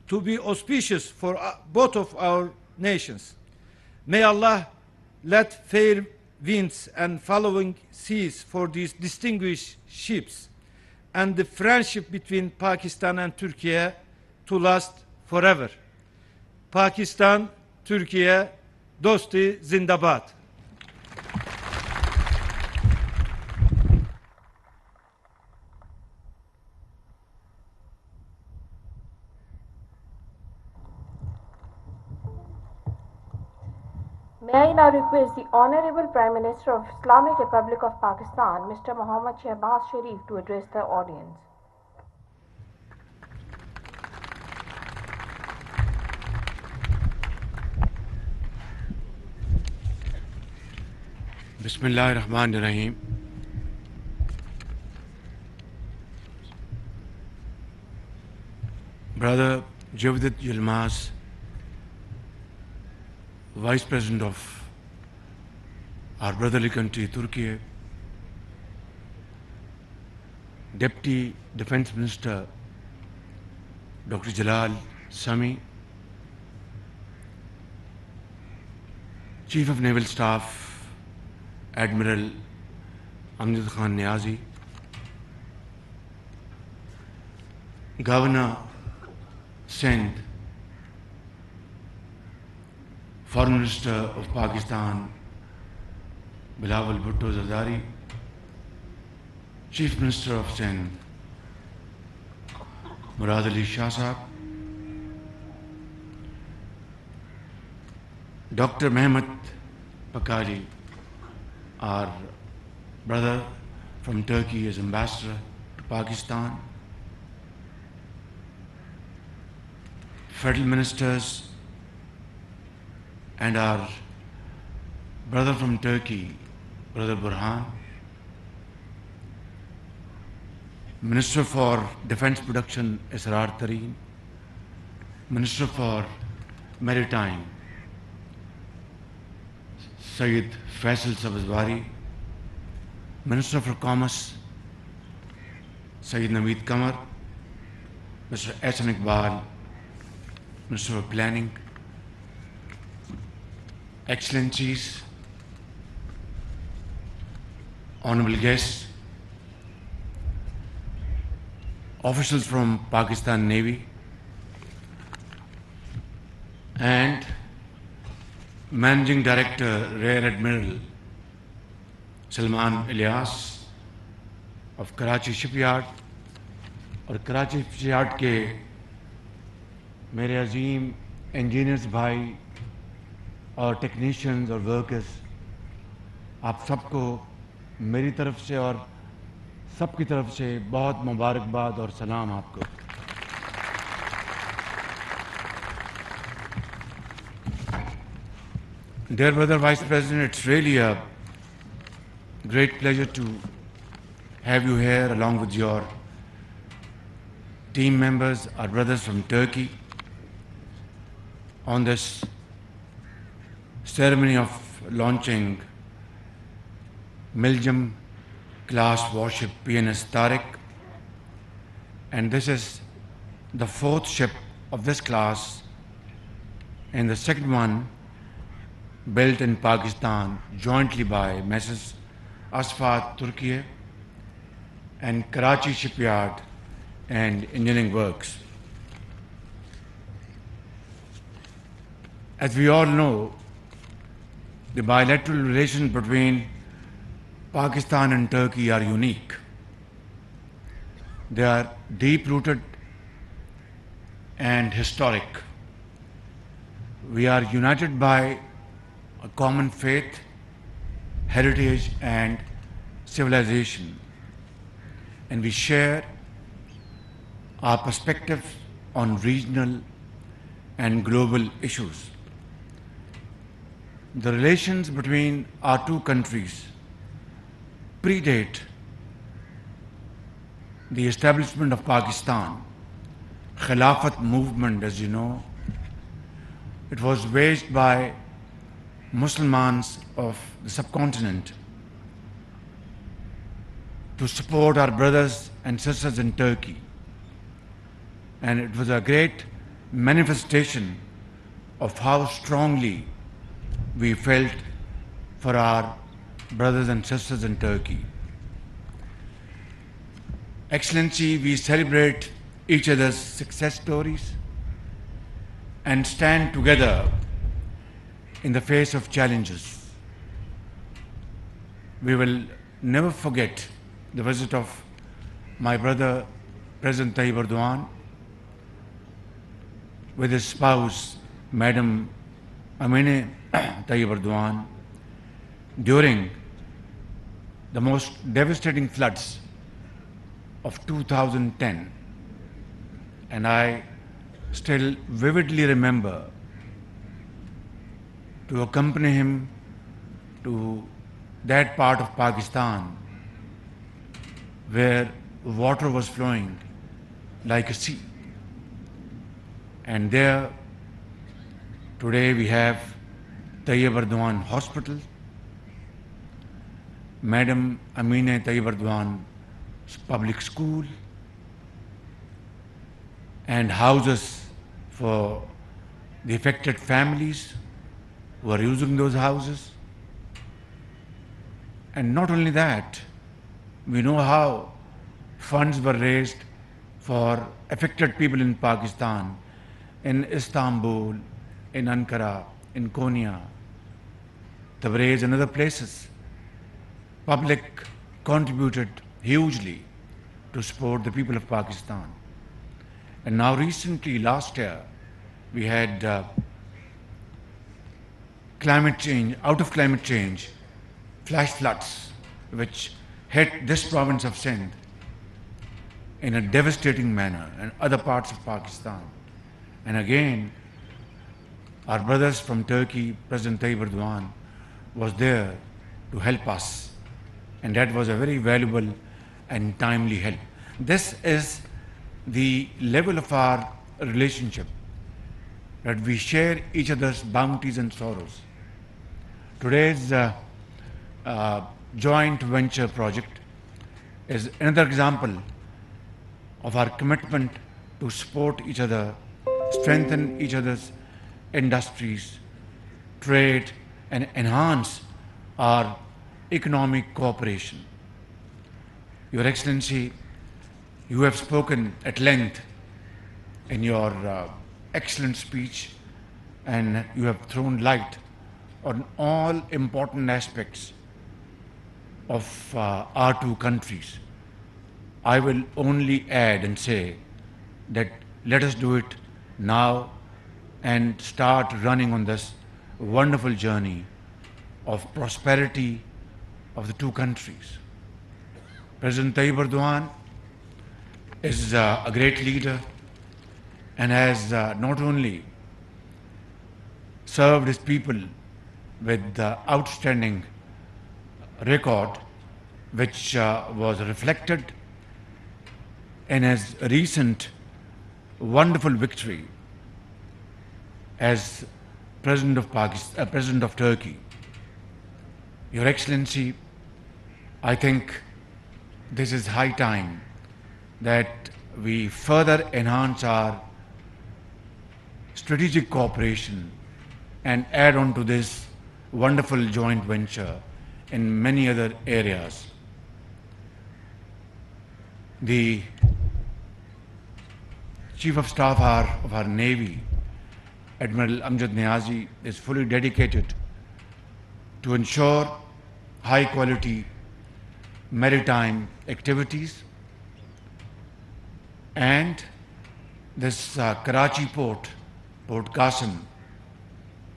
to be auspicious for both of our nations. May Allah let fair winds and following seas for these distinguished ships and the friendship between Pakistan and Turkey to last forever. Pakistan, Türkiye, dosti zindabad. May I now request the Honorable Prime Minister of Islamic Republic of Pakistan, Mr. Mohammad Shehbaz Sharif, to address the audience. Bismillahirrahmanirrahim. Brother Javdit Yilmaz, Vice President of our brotherly country, Turkey, Deputy Defense Minister, Dr. Jalal Sami, Chief of Naval Staff, Admiral Amjad Khan Niazi, Governor Sindh, Foreign Minister of Pakistan, Bilawal Bhutto Zardari, Chief Minister of Sindh, Murad Ali Shah Sahab, Dr. Mehmet Pakali, our brother from Turkey as ambassador to Pakistan, federal ministers, and our brother from Turkey, Brother Burhan, Minister for Defense Production, Esrar Tareen, Minister for Maritime, Sayyid Faisal Sabzwari, Minister for Commerce, Sayyid Naveed Kamar, Mr. Ehsan Iqbal, Minister for Planning, Excellencies, honorable guests, officials from Pakistan Navy, and Managing Director, Rear Admiral Salman Ilyas of Karachi Shipyard, और Karachi shipyard के मेरे अजीम engineers भाई और technicians और workers, आप सबको मेरी तरफ से और सबकी तरफ से बहुत मुबारकबाद और सलाम आपको। Dear Brother Vice President, it's really a great pleasure to have you here along with your team members, our brothers from Turkey, on this ceremony of launching Milgem class warship PNS Tariq. And this is the fourth ship of this class and the second one built in Pakistan jointly by Messrs. Asfat Turkiye and Karachi Shipyard and Engineering Works. As we all know, the bilateral relations between Pakistan and Turkey are unique. They are deep-rooted and historic. We are united by a common faith, heritage, and civilization, and we share our perspective on regional and global issues. The relations between our two countries predate the establishment of Pakistan. Khilafat movement, as you know, it was waged by Muslims of the subcontinent to support our brothers and sisters in Turkey. And it was a great manifestation of how strongly we felt for our brothers and sisters in Turkey. Excellency, we celebrate each other's success stories and stand together in the face of challenges. We will never forget the visit of my brother, President Tayyip Erdogan, with his spouse, Madam Amine Tayyip Erdogan, during the most devastating floods of 2010. And I still vividly remember to accompany him to that part of Pakistan where water was flowing like a sea. And there, today we have Tayyip Erdogan Hospital, Madam Amine Tayyip Erdogan's public school, and houses for the affected families who are using those houses. And not only that, we know how funds were raised for affected people in Pakistan, in Istanbul, in Ankara, in Konya, Tabriz and other places. Public contributed hugely to support the people of Pakistan. And now recently, last year, we had climate change, out of climate change, flash floods, which hit this province of Sindh in a devastating manner and other parts of Pakistan. And again, our brothers from Turkey, President Tayyip Erdogan, was there to help us. And that was a very valuable and timely help. This is the level of our relationship, that we share each other's bounties and sorrows. Today's joint venture project is another example of our commitment to support each other, strengthen each other's industries, trade, and enhance our economic cooperation. Your Excellency, you have spoken at length in your excellent speech, and you have thrown light on all important aspects of our two countries. I will only add and say that let us do it now and start running on this wonderful journey of prosperity of the two countries. President Tayyip Erdogan is a great leader and has not only served his people with the outstanding record, which was reflected in his recent wonderful victory as President of Turkey. Your Excellency, I think this is high time that we further enhance our strategic cooperation and add on to this wonderful joint venture in many other areas. The Chief of Staff of our Navy, Admiral Amjad Niazi, is fully dedicated to ensure high quality maritime activities, and this Karachi port, Port Qasim,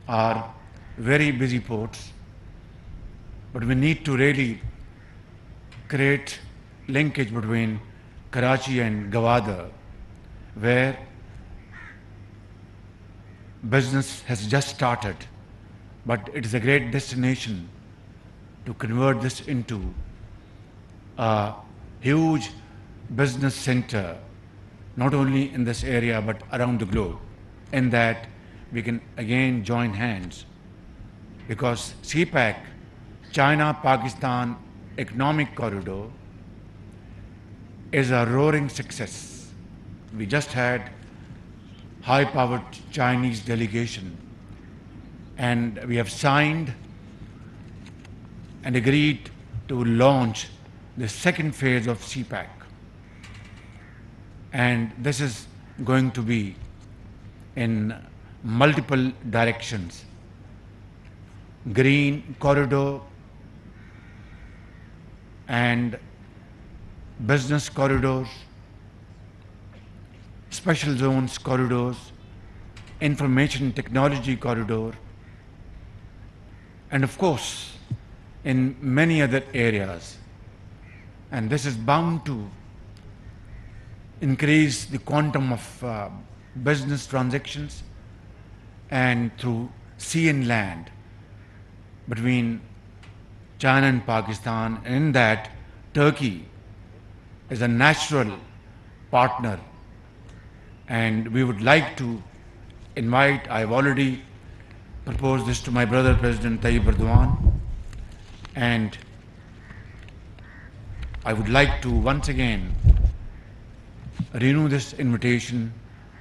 are very busy ports, but we need to really create linkage between Karachi and Gwadar, where business has just started, but it is a great destination to convert this into a huge business center, not only in this area but around the globe, in that we can again join hands because CPEC, China-Pakistan Economic Corridor, is a roaring success. We just had high-powered Chinese delegation, and we have signed and agreed to launch the second phase of CPEC. And this is going to be in multiple directions. Green corridor and business corridors, special zones corridors, information technology corridor, and of course, in many other areas. And this is bound to increase the quantum of business transactions and through sea and land between China and Pakistan, and in that Turkey is a natural partner, and we would like to invite, I've already proposed this to my brother President Tayyip Erdogan, and I would like to once again renew this invitation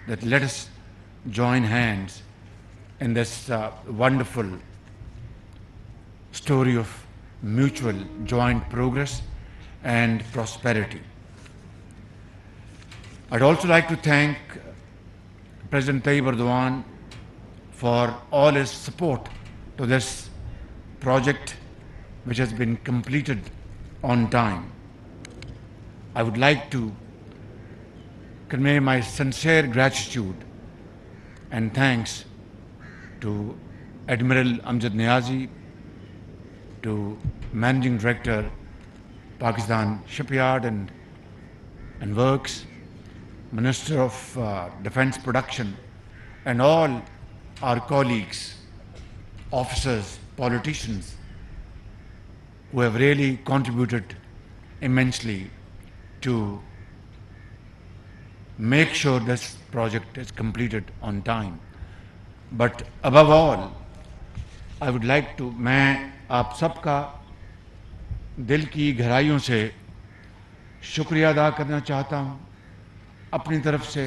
that let us join hands in this wonderful story of mutual joint progress and prosperity. I'd also like to thank President Tayyip Erdogan for all his support to this project, which has been completed on time. I would like to convey my sincere gratitude and thanks to Admiral Amjad Niazi, to Managing Director, Pakistan Shipyard and Works, Minister of Defense Production, and all our colleagues, officers, politicians, who have really contributed immensely to make sure this project is completed on time. But above all, I would like to, मैं आप सबका दिल की गहराइयों से शुक्रिया अदा करना चाहता हूँ, अपनी तरफ से,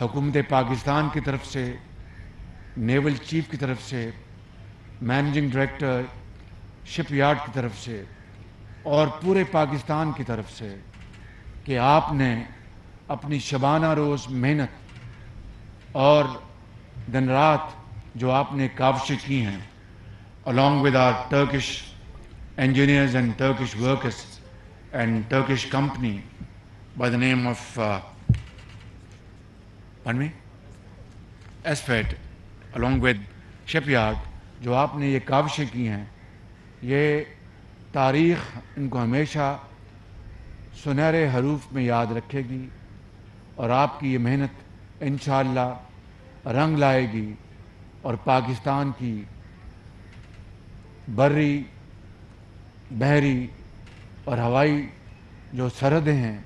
हुकूमत पाकिस्तान की तरफ से, नेवल चीफ की तरफ से, मैनेजिंग डायरेक्टर शिपयार्ड की तरफ से और पूरे पाकिस्तान की तरफ से कि आपने अपनी शबाना रोज़ मेहनत और दिन रात जो आपने काविशें की हैं, along with our Turkish engineers and Turkish workers and Turkish company by the name of SFED, along with Shipyard, जो आपने ये काविशें की हैं, ये तारीख़ इनको हमेशा सुनहरे हरूफ में याद रखेगी और आपकी ये मेहनत इंशाअल्लाह रंग लाएगी और पाकिस्तान की बर्री, बहरी और हवाई जो सरहदें हैं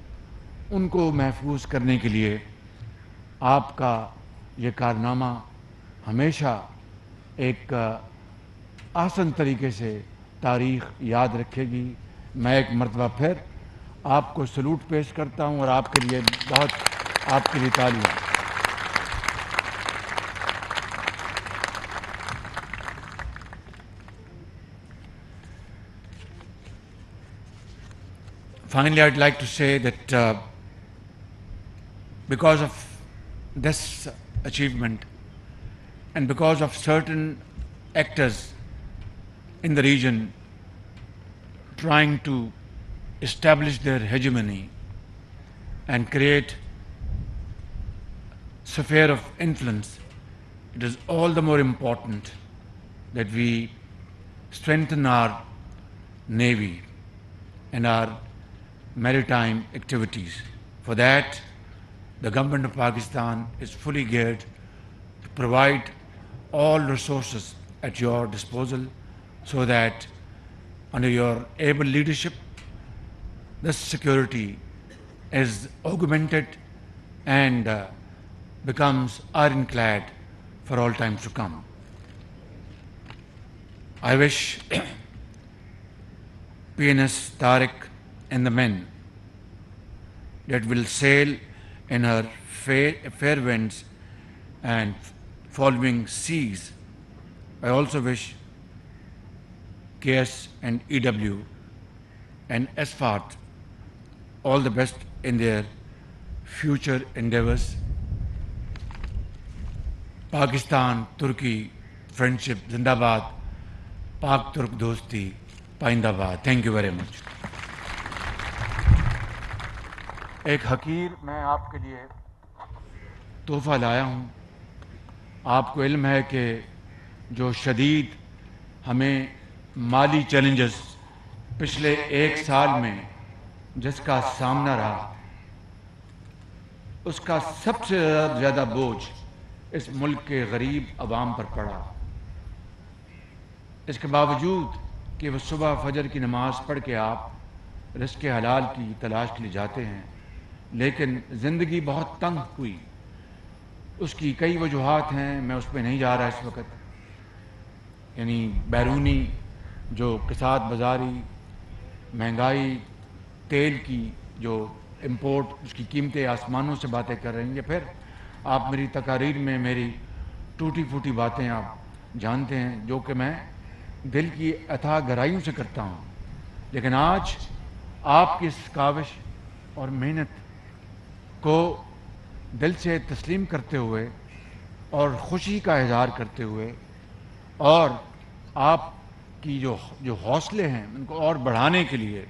उनको महफूज करने के लिए आपका ये कारनामा हमेशा एक आसान तरीके से तारीख़ याद रखेगी। मैं एक मरतबा फिर आपको सलूट पेश करता हूँ और आपके लिए बहुत आपके लिए तालियां। Finally, I'd like to say that because of this achievement and because of certain actors in the region trying to establish their hegemony and create sphere of influence, it is all the more important that we strengthen our navy and our maritime activities. For that, the government of Pakistan is fully geared to provide all resources at your disposal so that under your able leadership, this security is augmented and becomes ironclad for all times to come. I wish PNS Tariq and the men that will sail in her fair winds and following seas. I also wish KS and EW and SFAT all the best in their future endeavors. Pakistan, Turkey, friendship, Zindabad, Pak Turk Dosti, Paindabad. Thank you very much. ایک حقیر میں آپ کے لیے تحفہ لایا ہوں. آپ کو علم ہے کہ جو شدید ہمیں مالی چیلنجز پچھلے ایک سال میں جس کا سامنا رہا، اس کا سب سے زیادہ بوجھ اس ملک کے غریب عوام پر پڑا. اس کے باوجود کہ وہ صبح فجر کی نماز پڑھ کے آپ رزق حلال کی تلاش کے لیے جاتے ہیں، لیکن زندگی بہت تنگ ہوئی. اس کی کئی وجوہات ہیں، میں اس پہ نہیں جا رہا اس وقت. یعنی بیرونی جو کساد بازاری، مہنگائی، تیل کی جو امپورٹ، اس کی قیمتیں آسمانوں سے باتیں کر رہی ہیں. پھر آپ میری تقاریر میں میری ٹوٹی پھوٹی باتیں آپ جانتے ہیں جو کہ میں دل کی اتھاہ گہرائیوں سے کرتا ہوں. لیکن آج آپ کی اس کاوش اور محنت کو دل سے تسلیم کرتے ہوئے اور خوشی کا اظہار کرتے ہوئے اور آپ کی جو حوصلے ہیں ان کو اور بڑھانے کے لیے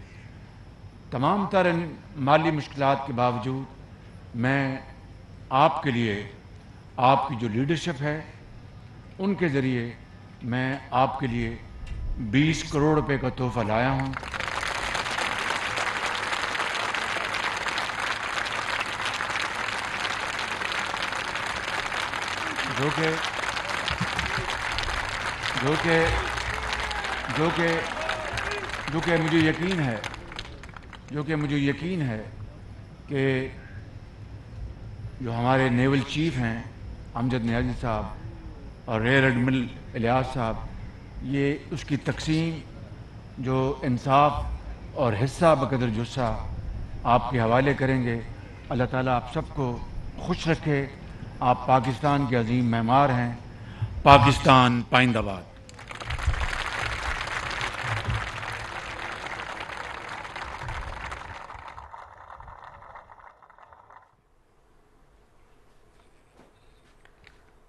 تمام تر مالی مشکلات کے باوجود میں آپ کے لیے آپ کی جو لیڈرشپ ہے ان کے ذریعے میں آپ کے لیے 20 کروڑ روپے کا تحفہ لایا ہوں. جو کہ مجھے یقین ہے کہ جو ہمارے نیول چیف ہیں امجد نیازی صاحب اور ریئر ایڈمرل الیاس صاحب، یہ اس کی تقسیم جو انصاف اور حصہ بقدر جسہ آپ کے حوالے کریں گے. اللہ تعالیٰ آپ سب کو خوش رکھے. آپ پاکستان کے عظیم معمار ہیں. پاکستان پائندہ باد.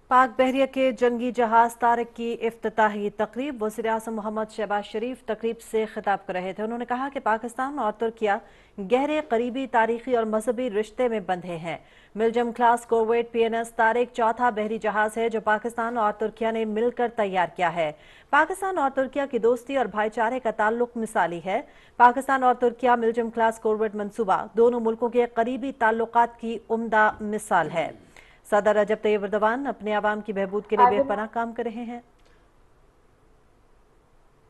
پاک بحریہ کے جنگی جہاز طارق کی افتتاحی تقریب. وزیر اعظم محمد شہباز شریف تقریب سے خطاب کر رہے تھے. انہوں نے کہا کہ پاکستان اور ترکیہ گہرے قریبی تاریخی اور مذہبی رشتے میں بندھے ہیں. ملجم کلاس کورویٹ PNS طارق چوتھا بحری جہاز ہے جو پاکستان اور ترکیہ نے مل کر تیار کیا ہے. پاکستان اور ترکیہ کی دوستی اور بھائی چارے کا تعلق مثالی ہے. پاکستان اور ترکیہ ملجم کلاس کورویٹ منصوبہ دونوں ملکوں کے قریبی تعلقات کی عمدہ مثال ہے. صدر رجب طیب ایردوان اپنے عوام کی بہبود کے لیے بے پناہ کام کر رہے ہیں.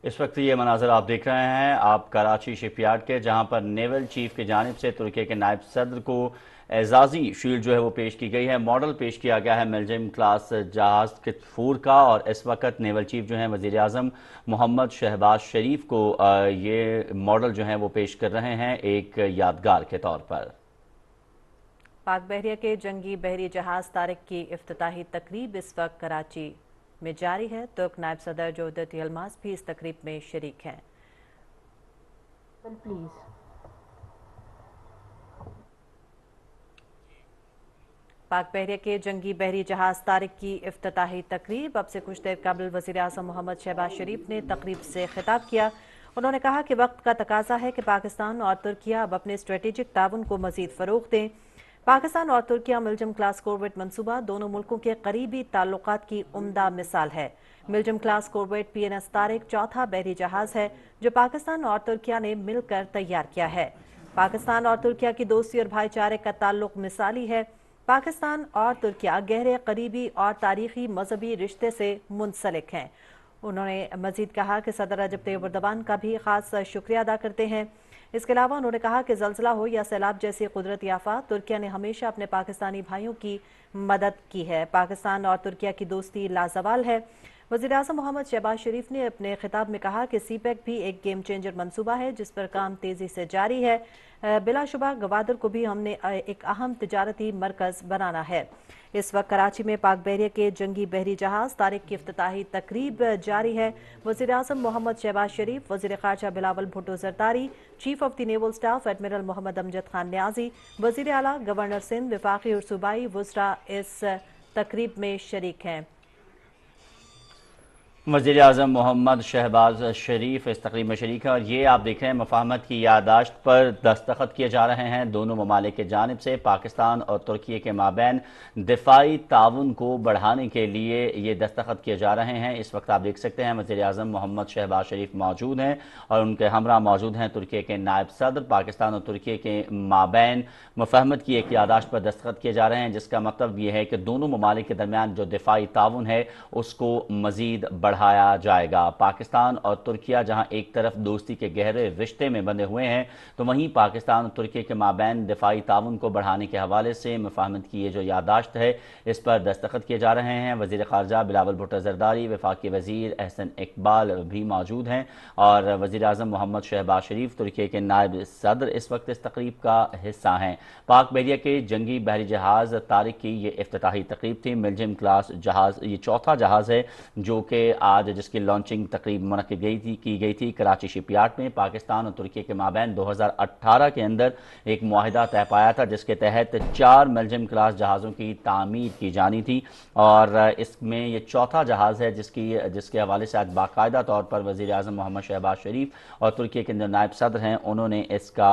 اس وقت یہ مناظر آپ دیکھ رہے ہیں آپ کراچی شپ یارڈ کے، جہاں پر نیول چیف کی جانب سے ترکیہ کے نائب صدر کو اعزازی شیلڈ جو ہے وہ پیش کی گئی ہے. ماڈل پیش کیا گیا ہے ملجم کلاس جہاز IV کا، اور اس وقت نیول چیف جو ہیں وزیر اعظم محمد شہباز شریف کو یہ ماڈل جو ہیں وہ پیش کر رہے ہیں ایک یادگار کے طور پر. پاک بحریہ کے جنگی بحری جہاز طارق کی افتتاحی تقریب اس وقت کراچی میں جاری ہے. ترک نائب صدر جودت یلماز بھی اس تقریب میں شریک ہیں. پاک بحریہ کے جنگی بحری جہاز طارق کی افتتاحی تقریب. اب سے کچھ دیر قبل وزیر اعظم محمد شہباز شریف نے تقریب سے خطاب کیا. انہوں نے کہا کہ وقت کا تقاضا ہے کہ پاکستان اور ترکیہ اب اپنے اسٹریٹجک تعاون کو مزید فروغ دیں. پاکستان اور ترکیہ ملجم کلاس کورویٹ منصوبہ دونوں ملکوں کے قریبی تعلقات کی عمدہ مثال ہے. ملجم کلاس کورویٹ PNS طارق چوتھا بحری جہاز ہے جو پاکستان اور ترکیہ نے مل کر تیار کیا ہے. پاکستان اور ترکیہ کی دوستی اور بھائی چارے کا تعلق مثالی ہے. پاکستان اور ترکیہ گہرے قریبی اور تاریخی مذہبی رشتے سے منسلک ہیں. انہوں نے مزید کہا کہ صدر رجب طیب ایردوان کا بھی خاص شکریہ ادا کرتے ہیں. اس کے علاوہ انہوں نے کہا کہ زلزلہ ہو یا سیلاب جیسی قدرتی آفات، ترکیہ نے ہمیشہ اپنے پاکستانی بھائیوں کی مدد کی ہے. پاکستان اور ترکیہ کی دوستی لازوال ہے. वज़ीर-ए-आज़म मोहम्मद शहबाज शरीफ ने अपने खिताब में कहा कि सी-पैक भी एक गेम चेंजर मंसूबा है जिस पर काम तेज़ी से जारी है। बिलाशुबा गवादर को भी हमने एक अहम तिजारती मरकज़ बनाना है। इस वक्त कराची में पाक बहरिया के जंगी बहरी जहाज़ तारिक की इफ्तिताही तकरीब जारी है। वज़ीर-ए-आज़म मोहम्मद शहबाज शरीफ, वज़ीर ख़ारजा Bilawal Bhutto Zardari, chief of the naval staff admiral Mohammad Amjad Khan Niazi, वज़ीर आला गवर्नर सिंध, वफाकी और सूबाई वज़रा इस तकरीब में शरीक हैं। वज़ीर आज़म मोहम्मद शहबाज शरीफ इस तकरीब में शरीक है और ये आप देख रहे हैं मफाहमत की यादाश्त पर दस्तखत किए जा रहे हैं। दोनों ममालिक की जानिब से पाकिस्तान और तुर्की के माबैन दिफाई ताउन को बढ़ाने के लिए ये दस्तखत किए जा रहे हैं। इस वक्त आप देख सकते हैं वज़ीर आज़म मोहम्मद शहबाज शरीफ मौजूद हैं और उनके हमरा मौजूद हैं तुर्की के नायब सदर। पाकिस्तान और तुर्की के माबैन मफाहमत की एक यादाश्त पर दस्तखत किए जा रहे हैं जिसका मतलब ये है कि दोनों ममालिक के दरमियान जो दिफाई ताउन है उसको मज़ीद बढ़ाया जाएगा। पाकिस्तान और तुर्किया जहां एक तरफ दोस्ती के गहरे रिश्ते में बंधे हुए हैं तो वहीं पाकिस्तान और तुर्की के माबैन दिफाई ताउन को बढ़ाने के हवाले से मफाहमत की ये जो यादाश्त है इस पर दस्तखत किए जा रहे हैं। वज़ीर ख़ारजा बिलावल भुट्टो ज़रदारी, वफाकी वज़ीर एहसन इकबाल भी मौजूद हैं और वज़ीर आज़म मोहम्मद शहबाज शरीफ तुर्की के नायब सदर इस वक्त इस तकरीब का हिस्सा हैं। पाक बहरिया के जंगी बहरी जहाज़ तारिक की ये इफ्तिताही तकरीब थी। मिलजिम क्लास जहाज़ ये चौथा जहाज़ है जो कि आज जिसकी लॉन्चिंग तकरीब मुनक़िद की गई थी कराची शिपयार्ड में। पाकिस्तान और तुर्की के माबैन 2018 के अंदर एक मुआहिदा तय पाया था जिसके तहत 4 मिलजिम क्लास जहाज़ों की तामीर की जानी थी और इसमें ये चौथा जहाज़ है जिसके हवाले से आज बाकायदा तौर पर वज़ीर आज़म मोहम्मद शहबाज शरीफ और तुर्की के जो नायब सदर हैं उन्होंने इसका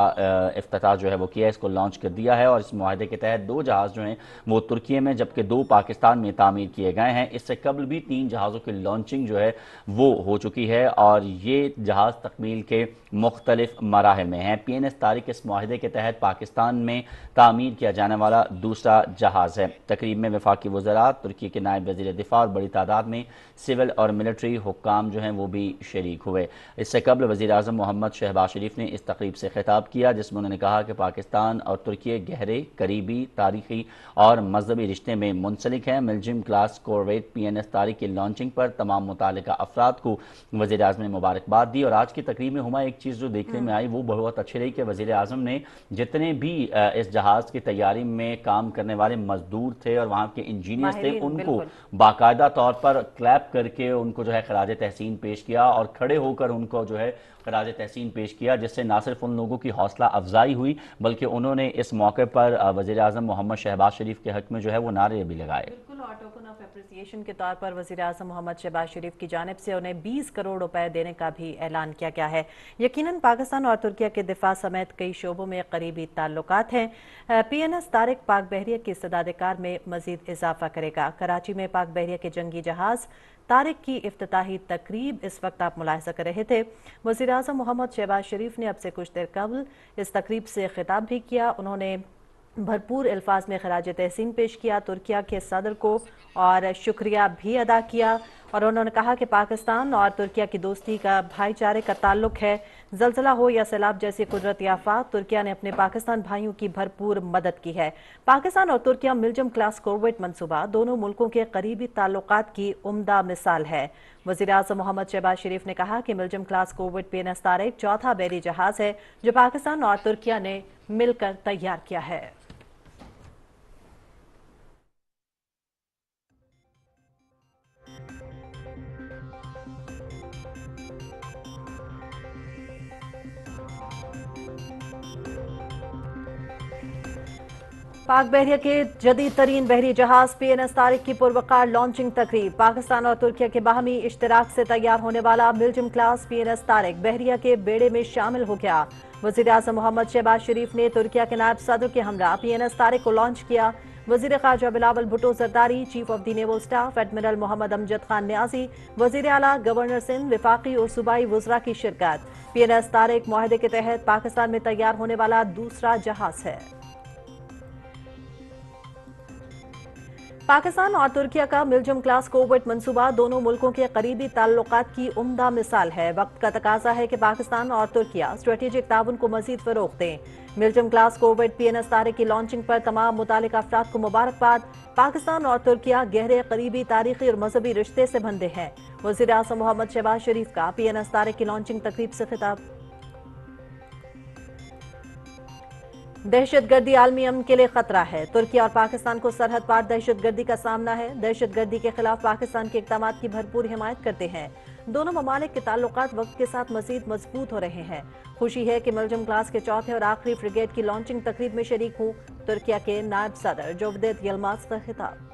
इफ्तिताह जो है वो किया, इसको लॉन्च कर दिया है और इस मुआहिदे के तहत 2 जहाज़ जो हैं वो तुर्की में जबकि 2 पाकिस्तान में तामीर किए गए हैं। इससे कबल भी 3 जहाज़ों की लॉन्चिंग जो है वो हो चुकी है और ये जहाज़ तकमील के मुख्तलिफ मराहिल में हैं। PNS तारिक इस मुआहिदे के तहत पाकिस्तान में तामीर किया जाने वाला दूसरा जहाज़ है। तकरीब में वफाकी वज़रा, तुर्की के नायब वज़ीर दिफा और बड़ी तादाद में सिविल और मिलिट्री हुक्काम जो हैं वो भी शरीक हुए। इससे कबल वज़ीर आज़म मोहम्मद शहबाज शरीफ ने इस तकरीब से खिताब किया जिसमें उन्होंने कहा कि पाकिस्तान और तुर्की गहरे, करीबी, तारीखी और मजहबी रिश्ते में मुंसलिक हैं। मिलजिम क्लास कॉरवेट PNS तारिक की लॉन्चिंग पर तमाम मुतालिका अफराद को वज़ीर आज़म ने मुबारकबाद दी और आज की तकरीब में हुमा एक चीज़ जो देखने में आई वो बहुत अच्छी रही कि वज़ीर आज़म ने जितने भी इस जहाज़ की तैयारी में काम करने वाले मजदूर थे और वहाँ के इंजीनियर्स थे उनको बाकायदा तौर पर क्लैप करके उनको जो है खराज तहसीन पेश किया और खड़े होकर उनको जो है खराज तहसीन पेश किया जिससे ना सिर्फ उन लोगों की हौसला अफजाई हुई बल्कि उन्होंने इस मौके पर वज़ीर आज़म मोहम्मद शहबाज शरीफ के हक में जो है वो नारे भी लगाए। और टोकन ऑफ एप्रिसिएशन के तौर पर वज़ीर आज़म मोहम्मद शहबाज शरीफ की जानिब से उन्हें 20 करोड़ रुपए देने का भी ऐलान किया गया है। यकीनन पाकिस्तान और तुर्किया के दिफा समेत कई शोबों में करीबी ताल्लुकात हैं। PNS तारिक पाक बहरिया की इस्तेदादकार में मजीद इजाफा करेगा। कराची में पाक बहरिया के जंगी जहाज़ तारिक की इफ्तिताही तकरीब इस वक्त आप मुलाहिजा कर रहे थे। वज़ीर आज़म मोहम्मद शहबाज शरीफ ने अब से कुछ देर कबल इस तकरीब से खिताब भी किया। उन्होंने भरपूर अल्फाज में खराज तहसीन पेश किया, तुर्किया के सदर को और शुक्रिया भी अदा किया और उन्होंने कहा कि पाकिस्तान और तुर्किया की दोस्ती का भाईचारे का ताल्लुक है। जलजला हो या सैलाब जैसी कुदरती आफात, तुर्किया ने अपने पाकिस्तान भाइयों की भरपूर मदद की है। पाकिस्तान और तुर्किया मिलजिम क्लास कॉरवेट मंसूबा दोनों मुल्कों के करीबी ताल्लुकात की उम्दा मिसाल है। वज़ीर आज़म मोहम्मद शहबाज शरीफ ने कहा कि मिलजिम क्लास कॉरवेट PNS तारिक चौथा बहरी जहाज है जो पाकिस्तान और तुर्किया ने मिलकर तैयार किया है। पाक बहरिया के जदीद तरीन बहरी जहाज PNS तारिक की पुरवकार लॉन्चिंग तकरीब। पाकिस्तान और तुर्किया के बाहमी इश्तराक से तैयार होने वाला मिलजिम क्लास PNS तारिक बहरिया के बेड़े में शामिल हो गया। वज़ीर आज़म मोहम्मद शहबाज शरीफ ने तुर्किया के नायब सदर के हमरा PNS तारिक को लॉन्च किया। वज़ीर ख़ारजा Bilawal Bhutto Zardari, chief of the naval staff admiral Mohammad Amjad Khan Niazi, वज़ीर आला गवर्नर सिंध, वफाकी और सूबाई वज़रा की शिरकत। PNS तारिक मुआहिदे के तहत पाकिस्तान में तैयार होने वाला दूसरा जहाज है। पाकिस्तान और तुर्किया का मिल्जम क्लास कोविड मंसूबा दोनों मुल्कों के करीबी ताल्लुकात की उम्दा मिसाल है। वक्त का तकाजा है कि पाकिस्तान और तुर्किया स्ट्रेटेजिक ताउन को मजीद फरोग दें। मिल्जम क्लास कोविड PNS तारिक की लॉन्चिंग पर तमाम मुतालिका अफराद को मुबारकबाद। पाकिस्तान और तुर्किया गहरे करीबी तारीखी और मजहबी रिश्ते से बंधे हैं। वज़ीर आज़म मोहम्मद शहबाज शरीफ का PNS तारिक की लॉन्चिंग तकरीब से खिताब। दहशतगर्दी आलमी अमन के लिए खतरा है। तुर्किया और पाकिस्तान को सरहद पार दहशतगर्दी का सामना है। दहशतगर्दी के खिलाफ पाकिस्तान के इक़दामात की भरपूर हिमायत करते हैं। दोनों ममालिक के ताल्लुकात वक्त के साथ मजीद मजबूत हो रहे हैं। खुशी है कि मिल्जम क्लास के चौथे और आखिरी फ्रिगेट की लॉन्चिंग तकरीब में शरीक हूँ। तुर्किया के नायब सदर जोवदेत यलमाज का खिताब।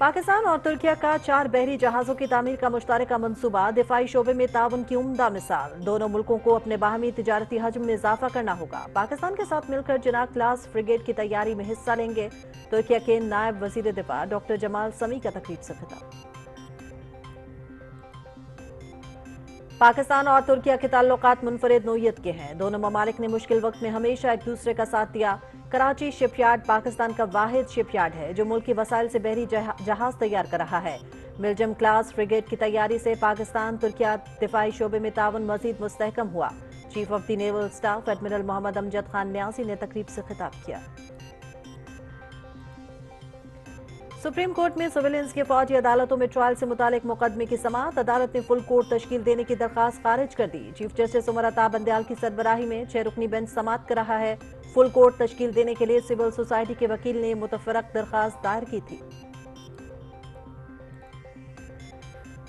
पाकिस्तान और तुर्किया का 4 बहरी जहाजों की तामीर का मुश्तरका मंसूबा दिफाई शोबे में ताउन की उम्दा मिसाल। दोनों मुल्कों को अपने बाहमी तिजारती हजम में इजाफा करना होगा। पाकिस्तान के साथ मिलकर जिनाह क्लास फ्रिगेट की तैयारी में हिस्सा लेंगे। तुर्किया के नायब वजीर दिफा डॉक्टर जमाल समी का तकरीब से खिताब। पाकिस्तान और तुर्किया के ताल्लुकात मुनफरिद नोयत के हैं। दोनों ममालिक ने मुश्किल वक्त में हमेशा एक दूसरे का साथ दिया। कराची शिपयार्ड पाकिस्तान का वाहिद शिपयार्ड है जो मुल्क की वसाइल से बहरी जहाज तैयार कर रहा है। मिल्जम क्लास फ्रिगेट की तैयारी से पाकिस्तान तुर्किया दिफाई शोबे में ताउन मजीद मुस्तहकम हुआ। Chief of the naval staff admiral Mohammad Amjad Khan Niazi ने तकरीब से खिताब किया। सुप्रीम कोर्ट में सिविलियंस की फौजी अदालतों में ट्रायल से मुतालिक मुकदमे की समाअत। अदालत ने फुल कोर्ट तश्कील देने की दरखास्त खारिज कर दी। चीफ जस्टिस उमर अता बंदयाल की सरबराही में 6 रुकनी बेंच समाअत कर रहा है। फुल कोर्ट तश्कील देने के लिए सिविल सोसाइटी के वकील ने मुतफरक दरखास्त दायर की थी।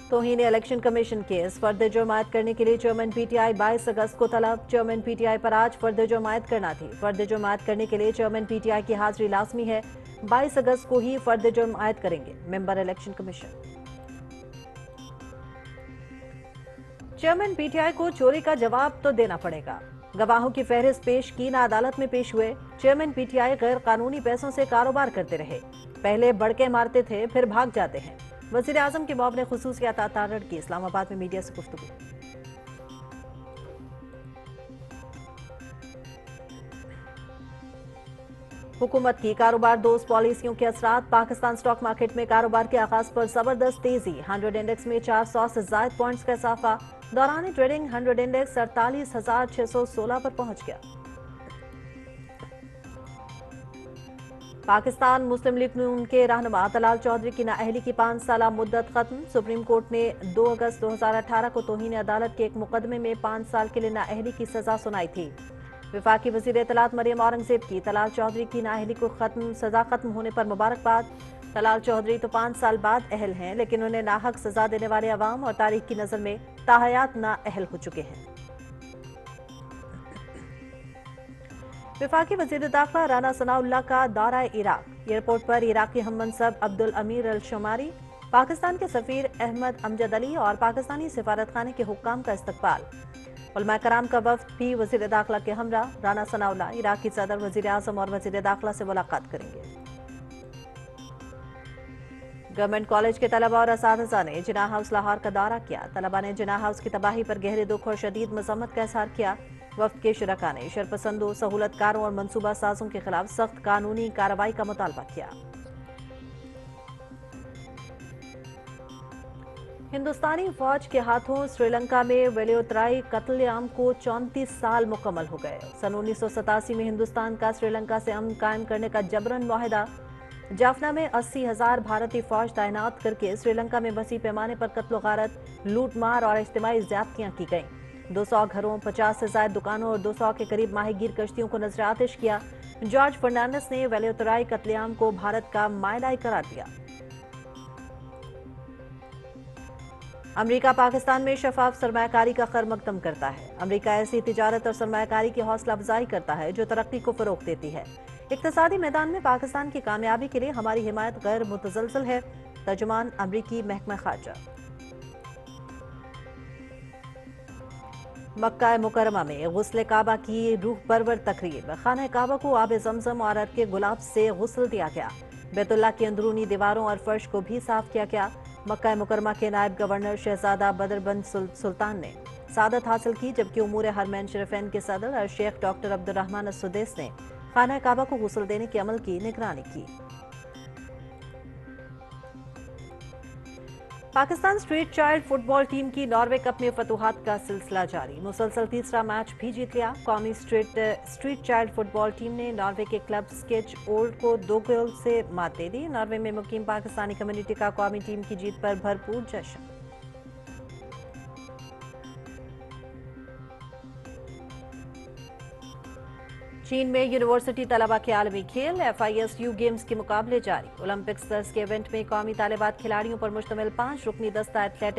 तौहीन इलेक्शन कमीशन केस फर्द जुर्म आयद करने के लिए चेयरमैन PTI 22 अगस्त को तलब। चेयरमैन PTI पर आज फर्द जुर्म आयद करना थी। फर्द जुर्म आयद करने के लिए चेयरमैन PTI की हाजिरी लाजमी है। 22 अगस्त को ही फर्द जुर्म आयद करेंगे member election commission. Chairman PTI को चोरी का जवाब तो देना पड़ेगा। गवाहों की फहरिस्त पेश की ना अदालत में पेश हुए। चेयरमैन PTI गैर कानूनी पैसों से कारोबार करते रहे। पहले बड़के मारते थे फिर भाग जाते हैं। वजीर आजम के मौब ने खुसूसियात तारड़ की इस्लामाबाद में मीडिया से गुफ्तगू। हुकूमत की कारोबार दोस्त पॉलिसियों के असरात। पाकिस्तान स्टॉक मार्केट में कारोबार के आगाज पर जबरदस्त तेजी। 100 इंडेक्स में 400 से ज्यादा पॉइंट्स का इजाफा। दौरान ट्रेडिंग 100 इंडेक्स 48,616 पर पहुंच गया। पाकिस्तान मुस्लिम लीग नून के रहनुमा तलाल चौधरी की नाअहली की 5 साला मुद्दत खत्म। सुप्रीम कोर्ट ने 2 अगस्त 2018 को तौहीन अदालत के एक मुकदमे में 5 साल के लिए नाअहली की सजा सुनाई थी। वफाकी वजीर इत्तलात मरियम औरंगजेब की तलाल चौधरी की नाअहली को सजा खत्म होने पर मुबारकबाद। तलाल चौधरी तो 5 साल बाद अहल हैं, लेकिन उन्हें नाहक सजा देने वाले अवाम और तारीख की नजर में ताहयात नाअहल हो चुके हैं। वफाकी वजीर दाखिला राना सनाउल्लाह का दौरा इराक। एयरपोर्ट पर इराकी हम मनसब अब्दुल अमीर अल शुमारी, पाकिस्तान के सफीर अहमद अमजद अली और पाकिस्तानी सिफारत खाने के हुक्काम का इस्तकबाल। उलमा कराम का वफ्द भी वजीर दाखिला के हमरा। राना सनाउल्लाह इराकी सदर, वजीर आजम और वजीर दाखिला से मुलाकात करेंगे। गवर्नमेंट कॉलेज के तलबा और असातिज़ा ने जिनाह हाउस लाहौर का दौरा किया। तलबा ने जिनाह हाउस की तबाही पर गहरे दुख और शदीद मजम्मत का इजहार किया। वफ्द के शुरका ने शरपसंदों, सहूलतकारों और मनसूबा साजों के खिलाफ सख्त कानूनी कार्रवाई का मुतालबा किया। हिंदुस्तानी फौज के हाथों श्रीलंका में वेलियोतराई कत्लेआम को 34 साल मुकम्मल हो गए। सन 1987 में हिंदुस्तान का श्रीलंका से अमन कायम करने का जबरन मुआहिदा। जाफना में 80,000 भारतीय फौज तैनात करके श्रीलंका में वसी पैमाने पर कत्ल गारत, लूटमार और इज्तिमाई ज्यादतियां की गईं। 200 घरों, 50 से ज्यादा दुकानों और 200 के करीब माहीगीर कश्तियों को नजर आतिश किया। जॉर्ज फर्नांडिस ने वेलियोतराई कत्लेआम को भारत का मायनाई करार दिया। अमेरिका पाकिस्तान में शफाफ सरमायाकारी का खैर मकदम करता है। अमेरिका ऐसी तिजारत और सरमायाकारी की हौसला अफजाई करता है जो तरक्की को फरोग देती है। इक्तिसादी मैदान में पाकिस्तान की कामयाबी के लिए हमारी हिमायत गैर मुतजलसल है। तर्जुमान अमरीकी महकमा खारजा। मक्का मुकरमा में गुस्ल काबा की रूह परवर तकरीब। खाना काबा को आब जमजम और अर्के गुलाब से गुस्ल दिया गया। बैतुल्लाह की अंदरूनी दीवारों और फर्श को भी साफ किया गया। मक्का मुकरमा के नायब गवर्नर शहजादा बदर बिन सुल्तान ने सादत हासिल की, जबकि उमूर हरमैन शरीफैन के सदर और शेख डॉक्टर अब्दुर्रहमान सुदेस ने खाना काबा को गुस्ल देने के अमल की निगरानी की। Pakistan street child football team की नॉर्वे कप में फतूहात का सिलसिला जारी, मुसलसल तीसरा मैच भी जीत लिया। कौमी स्ट्रीट चाइल्ड फुटबॉल टीम ने नॉर्वे के क्लब स्केच ओल्ड को 2 गोल से मात दे दी। नॉर्वे में मुकीम पाकिस्तानी कम्युनिटी का कौमी टीम की जीत पर भरपूर जश्न। चीन में यूनिवर्सिटी तलबा के आलमी खेल FISU गेम्स के मुकाबले जारी। ओलंपिक्स दर्ज के इवेंट में कौमी तालिबात खिलाड़ियों पर मुश्तमिल 5 रुकनी दस्ता एथलेटिक्स